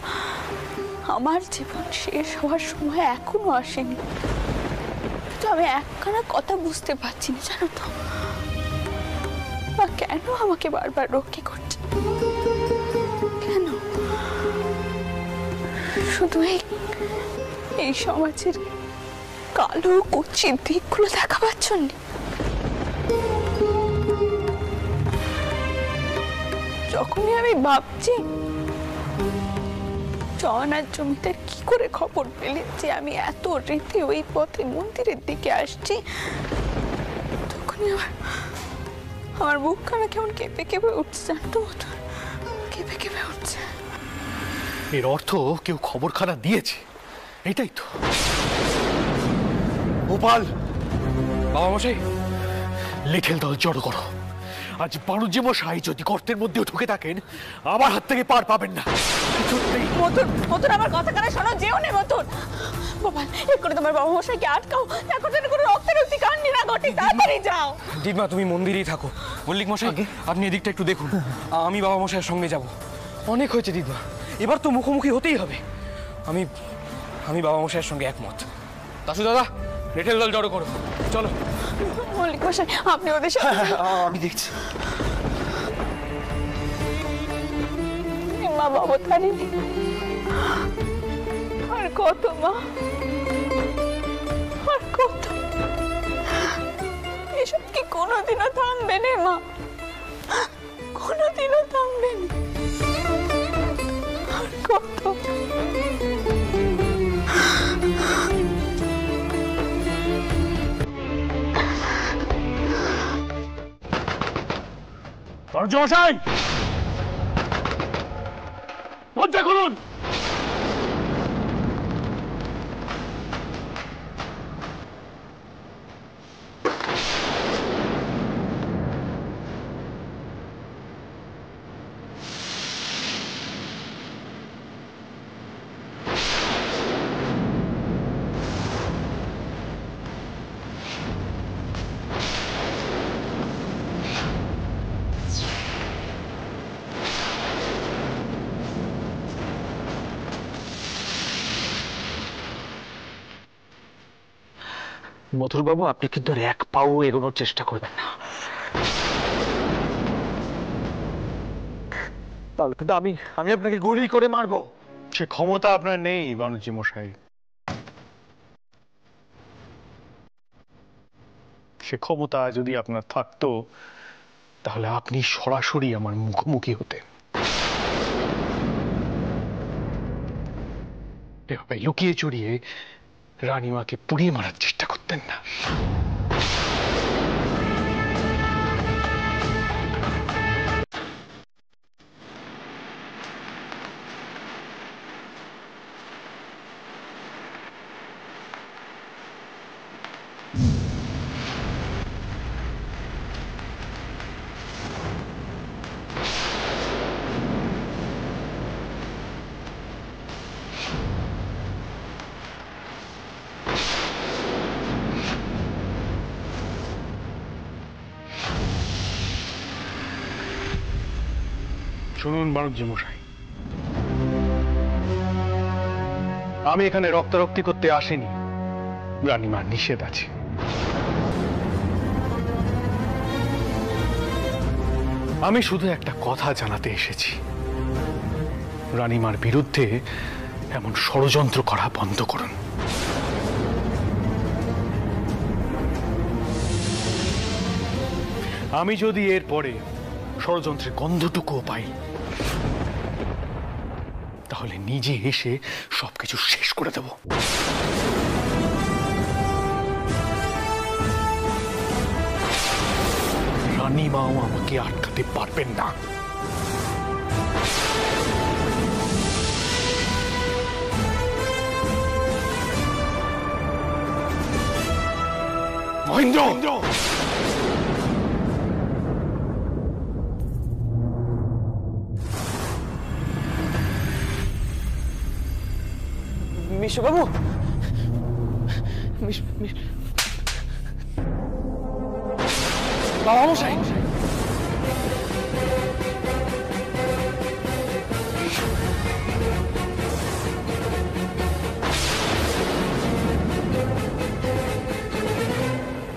আমার জীবন শেষ হওয়ার সময় এখনো আসেনি। তো আমি একখানা কথা বুঝতে পারছি না, জানো তো? কেন আমাকে বারবার রক্ষা করছে? কেন? শুধু এই সমাজের কালো কুচির দিকগুলো দেখাবার জন্য? যখনই আমি ভাবছি চয়নার জমিদার কি করে খবর পেলেন যে আমি এত রেতে ওই পথে মন্দিরের দিকে আসছি, তখনই আমার বুকখানা কেমন কেঁপে কেঁপে উঠছে, জানতো? কেঁপে কেঁপে উঠছে। এর অর্থ কেউ খবরখানা দিয়েছে, এটাই তো। গোপাল, বাবা মশাই, লিঠেল দল জড়ো করো। আজ বাণুজ্য মশাই যদি গর্তের মধ্যেও ঢুকে থাকেন আমার হাত থেকে পার পাবেন না। মতুন, আমার কথা কানে শোনো, যেও নে মতুন। গোপাল, এক করে তোমার বাবা মশাইকে আটকাও, দেখো যেন কোনো রক্তারক্তি কাণ্ড না ঘটে। তাড়াতাড়ি যাও। দিদমা, তুমি মন্দিরেই থাকো। মল্লিক মশাই, আপনি এদিকটা একটু দেখুন। আমি বাবা মশাইয়ের সঙ্গে যাব। অনেক হয়েছে দিদমা, এবার তো মুখোমুখি হতেই হবে। আমি বাবা মশাইয়ের সঙ্গে একমত। দাসু দাদা, রেটেল দল জড়ো করো, চলো। মল্লিক মশাই, আপনি ওদের সাথে। আমি দেখছি। মা বাবা তারিনি আর কত, মা আর কত? এসব কি কোনোদিনও থামবে না মা? কোনোদিনও থামবে না। আর করতো। মশাই দরজা খুলুন। মথুরবাবু, আপনি কিন্তু আর এক পাও এগোনোর চেষ্টা করবেন না, তাহলে কিন্তু আমি আপনাকে গুলি করে মারবো। সে ক্ষমতা আপনার নেই বানুজি মশাই। সে ক্ষমতা যদি আপনার থাকতো তাহলে আপনি সরাসরি আমার মুখোমুখি হতেন। এভাবে লুকিয়ে চুরিয়ে রানীমাকে পুড়িয়ে মারার চেষ্টা করতেন না। শুনুন বানুজি মশাই, আমি এখানে রক্তারক্তি করতে আসিনি, রানীমার নিষেধ আছে। আমি শুধু একটা কথা জানাতে এসেছি, রানীমার বিরুদ্ধে এমন ষড়যন্ত্র করা বন্ধ করুন। আমি যদি এর পরে ষড়যন্ত্রের গন্ধটুকুও পাই তাহলে নিজে এসে সবকিছু শেষ করে দেব। রানীমাও আমাকে আটকাতে পারবেন না। মহেন্দ্র, মিশুবাবু, বাবা মশাই,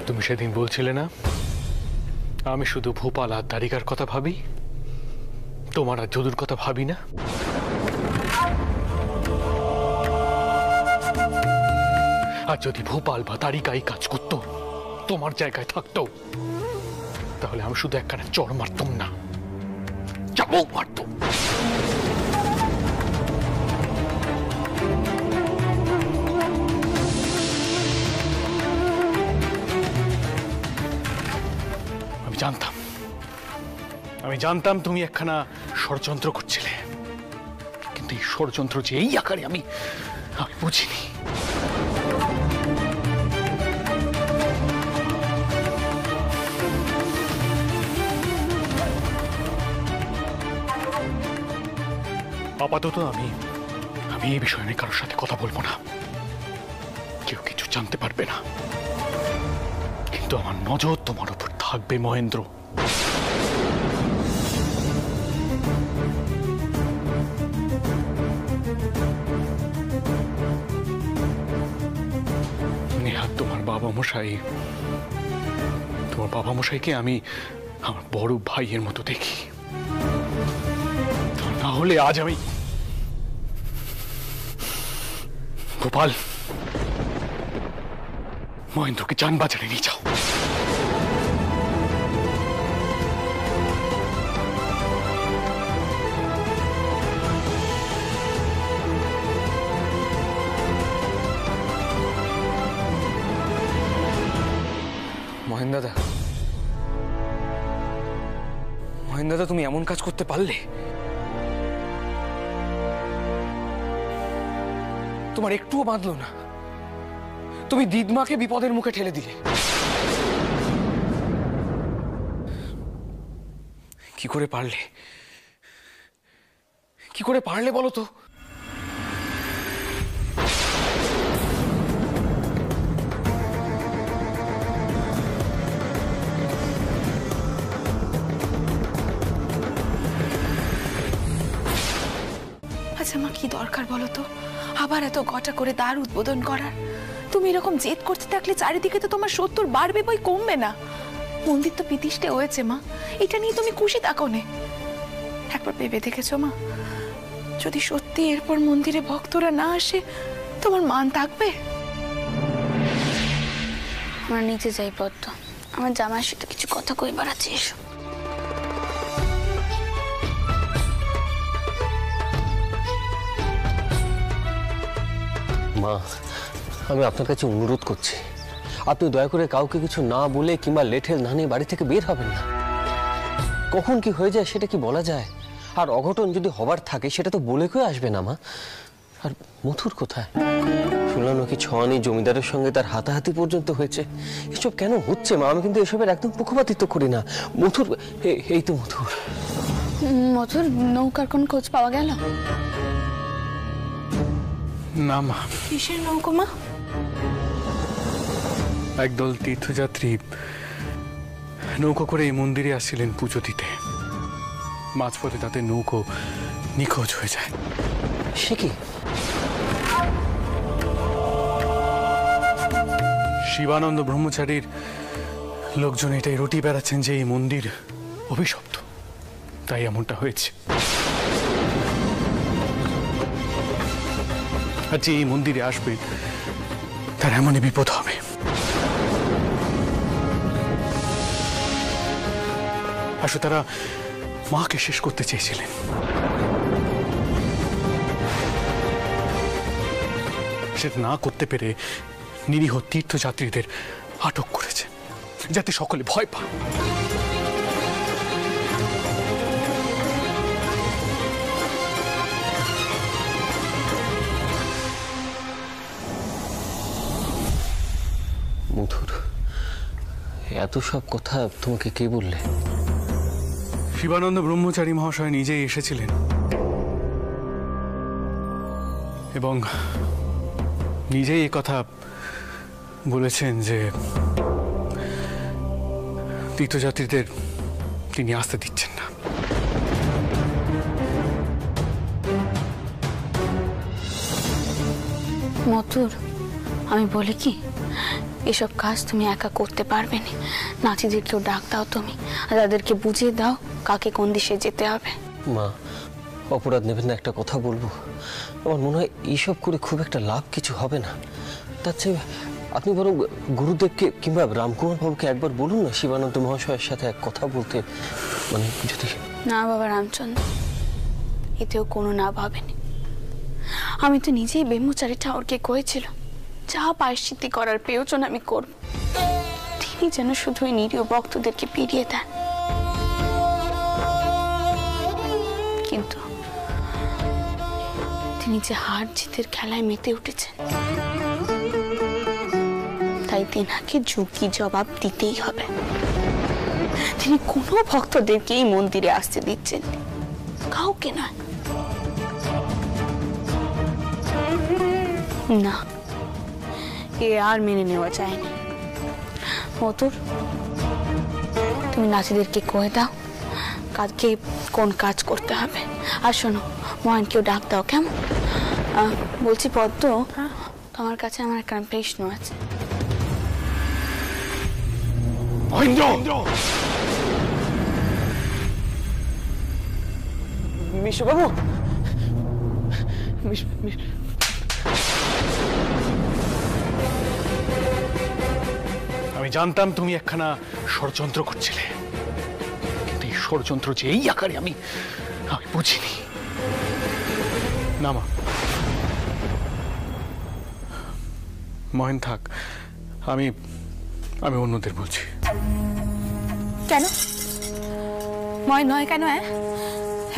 তুমি সেদিন বলছিলে না আমি শুধু ভূপাল আর দারিকার কথা ভাবি, তোমার আর যদুর কথা ভাবি না? আর যদি ভূপাল বা দারিকাই কাজ করতো, তোমার জায়গায় থাকতো, তাহলে আমি শুধু একখানা চড় মারতাম না, চাবুক মারতাম। আমি জানতাম তুমি একখানা ষড়যন্ত্র করছিলে, কিন্তু এই ষড়যন্ত্র যে এই আকারে আমি বুঝিনি। আপাতত আমি এই বিষয় নিয়ে কারোর সাথে কথা বলবো না, কেউ কিছু জানতে পারবে না, কিন্তু আমার নজর তোমার উপর থাকবে মহেন্দ্র। নেহাত তোমার বাবা মশাইকে আমি আমার বড় ভাইয়ের মতো দেখি, না হলে আজ আমি গোপাল, মহেন্দ্রকে যান বাজারে নিয়ে যাও। মহেন দাদা, তুমি এমন কাজ করতে পারলে? তোমার একটুও বাঁধলো না, তুমি দিদমাকে বিপদের মুখে ঠেলে দিলে। কি করে পারলে বলো তো? আচ্ছা মা, কি দরকার বলো তো আবার এত গটা করে দ্বার উদ্বোধন করার? তুমি এরকম জেদ করতে থাকলে চারিদিকে তো তোমার শত্রুর বাড়বে বই কমবে না। মন্দির তো প্রতিষ্ঠা হয়েছে মা, এটা নিয়ে তুমি খুশি থাকো নে। একবার ভেবে দেখেছো মা, যদি সত্যি এরপর মন্দিরে ভক্তরা না আসে তোমার মান থাকবে? আমরা নিচে যাই পদ্ম, আমার জামাইয়ের সাথে কিছু কথা কই বাড়াচ্ছে। এসো। মা, আমি আপনার কাছে অনুরোধ করছি, আপনি দয়া করে কাউকে কিছু না বলে কিংবা লেঠেল না নিয়ে বাড়ি থেকে বের হবেন না। কখন কি হয়ে যায় সেটা কি বলা যায়? আর অঘটন যদি হবার থাকে সেটা তো বলে কেউ আসবে না মা। আর মথুর কোথায়? শুনলাম নাকি ছয়ানি জমিদারের সঙ্গে তার হাতাহাতি পর্যন্ত হয়েছে। এসব কেন হচ্ছে মা? আমি কিন্তু এসবের একদম পক্ষপাতিত্ব করি না। মথুর, এই তো মথুর নৌকার কোন খোঁজ পাওয়া গেল? না মা। কিসের নৌকো মা? একদল তীর্থযাত্রী নৌকো করে এই মন্দিরে আসছিলেন পুজো দিতে। মাঝপথে তাদের নৌকো নিখোঁজ হয়ে যায়। সে কি? শিবানন্দ ব্রহ্মচারীর লোকজন এটাই রটি বেড়াচ্ছেন যে এই মন্দির অভিশপ্ত, তাই এমনটা হয়েছে। আর যে এই মন্দিরে আসবে তার এমনই বিপদ হবে। আসলে তারা মাকে শেষ করতে চেয়েছিলেন। সেটা না করতে পেরে নিরীহ তীর্থযাত্রীদের আটক করেছে, যাতে সকলে ভয় পায়। মধুর, এত সব কথা তোমাকে কে বললে? শিবানন্দ ব্রহ্মচারী মহাশয় নিজেই এসেছিলেন এবং নিজেই এই কথা বলেছেন যে তীর্থযাত্রীদের তিনি আসতে দিচ্ছেন না। মথুর, আমি বলি কি, এসব কাজ তুমি একা করতে পারবে না। নাচিদেরকেও ডাক দাও তুমি, আর তাদেরকে বুঝিয়ে দাও কাকে কোন দিশে যেতে হবে। মা, অপরাধ নেবেন না, একটা কথা বলবো। আমার মনে হয় এইসব করে খুব একটা লাভ কিছু হবে না। তার চেয়ে আপনি বরং গুরুদেবকে কিংবা রামকুমার বাবুকে একবার বলুন না শিবানন্দ মহাশয়ের সাথে এক কথা বলতে। মানে যদি না বাবা রামচন্দ্র, এতেও কোনো না ভাবেনি। আমি তো নিজেই ব্রহ্মচারী ঠাকুরকে কয়েছিল যা পায়শ্চিত্তি করার প্রয়োজন আমি করব। তিনি যেন শুধু ওই নিরীহ ভক্তদেরকে ফিরিয়ে দেন। কিন্তু তিনি যে হার জিতের খেলায় মেতে উঠেছেন, তাই তেনাকে যোগ্য জবাব দিতেই হবে। তিনি কোনো ভক্তদেরকে এই মন্দিরে আসতে দিচ্ছেন, কাউকে নয়। না, এ আর মেনে নেওয়া যায় না। মধুর, তুমি নাচিদেরকে কয়ে দাও কালকে কোন কাজ করতে হবে। আর শোনো, মহানকেও ডাক দাও, কেমন? বলছি পদ্ম, তোমার কাছে আমার একটা প্রশ্ন আছে। মিশুবাবু, আমি জানতাম তুমি একখানা ষড়যন্ত্র করছিলে, কিন্তু এই ষড়যন্ত্র যে এই আকারে আমি বুঝিনি। না মা, মহেন থাক, আমি অন্যদের বলছি। কেন ময় নয় কেন?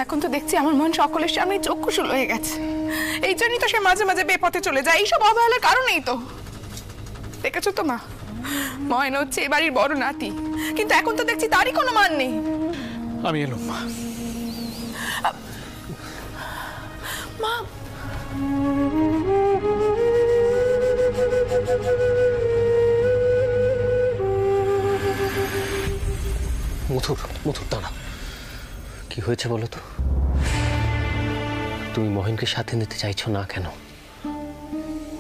এখন তো দেখছি আমার মন সকলের সামনে চক্ষুশূল হয়ে গেছে। এই জন্যই তো সে মাঝে মাঝে বেপথে চলে যায়, এইসব অবহেলার কারণেই তো। দেখেছো তো মা, ময়না হচ্ছে এ বাড়ির বড় নাতি, কিন্তু এখন তো দেখছি তারই কোনো মান নেই। আমি এলাম মা। মা মথুর, মথুর দাঁড়া। কি হয়েছে বলো তো? তুমি মহেনকে সাথে নিতে চাইছো না কেন?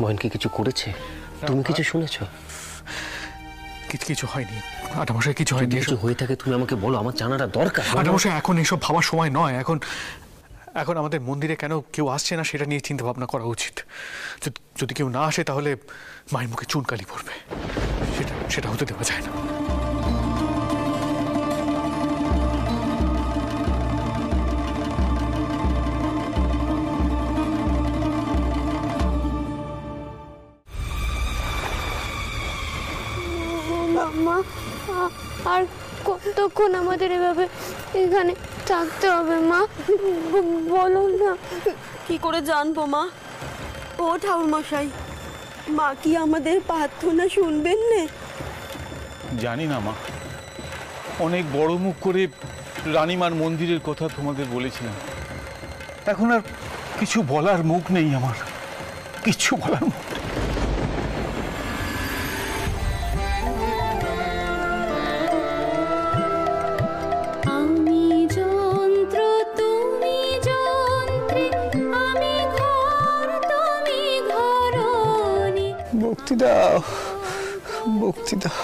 মহেনকে কিছু করেছে? তুমি কিছু শুনেছো? কিছু হয়নি আটামশাই, কিছু হয়নি। কিছু হয়ে থাকে তুমি আমাকে বলো, আমার জানাটা দরকার। আটামশাই, এখন এসব ভাবার সময় নয়। এখন আমাদের মন্দিরে কেন কেউ আসছে না সেটা নিয়ে চিন্তা ভাবনা করা উচিত। যদি কেউ না আসে তাহলে মায়ের মুখে চুনকালি পড়বে, সেটা হতে দেওয়া যায় না। মা, আর কতক্ষণ আমাদের এভাবে এখানে থাকতে হবে মা? বলো না। কি করে জানবো মা? ও ঠাকুর মশাই, মা কি আমাদের প্রার্থনা শুনবেন না? জানি না মা, অনেক বড় মুখ করে রানীমার মন্দিরের কথা তোমাদের বলেছিলাম। এখন আর কিছু বলার মুখ নেই আমার, কিছু বলার মুখ। মুক্তি দাও, মুক্তি দাও।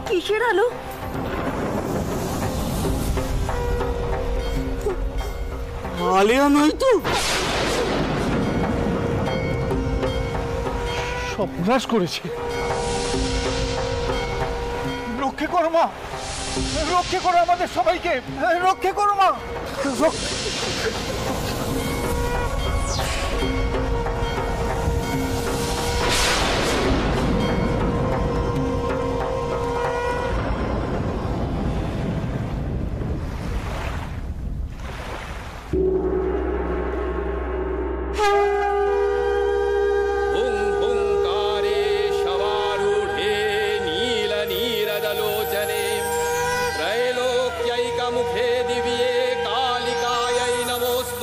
কিসের আলো? আলিয়া নয় তো? সর্বনাশ করেছে। রক্ষে করো মা, রক্ষে করো আমাদের সবাইকে, রক্ষে করো মা। मुखे दिव्ये कालिकायै नमोस्तु।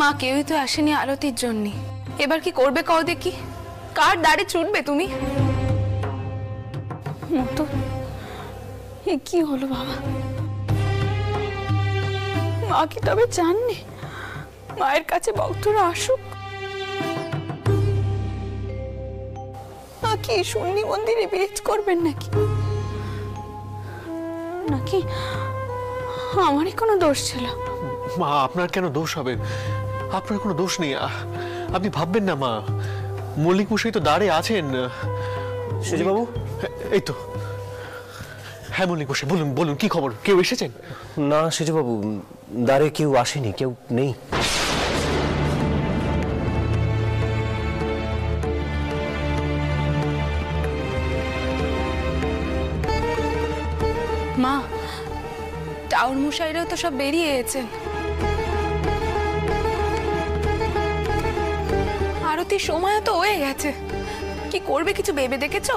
মা কেউই তো আসেনি আরতির জন্য, এবার কি করবে কও দেখি? কার দাঁড়ে ছুটবে তুমি? মতো এ কি হলো বাবা? মা কি তবে চাননি মায়ের কাছে ভক্তরা আসুক? মা কি শূন্য মন্দিরে বিরাজ করবেন নাকি? নাকি আমারই কোনো দোষ ছিল? মা আপনার কেন দোষ হবে? আপনার কোনো দোষ নেই। আপনি ভাববেন না মা, মল্লিক মশাই তো দাঁড়ে আছেন। সেজবাবু, এই তো। হ্যাঁ মল্লিক মশাই, বলুন বলুন, কি খবর? কেউ এসেছেন? না সেজবাবু, দ্বারে কেউ আসেনি, কেউ নেই। মা, টাউন মশাইরাও তো সব বেরিয়ে এসেছেন। আরতির সময় তো হয়ে গেছে, কি করবে কিছু ভেবে দেখেছো?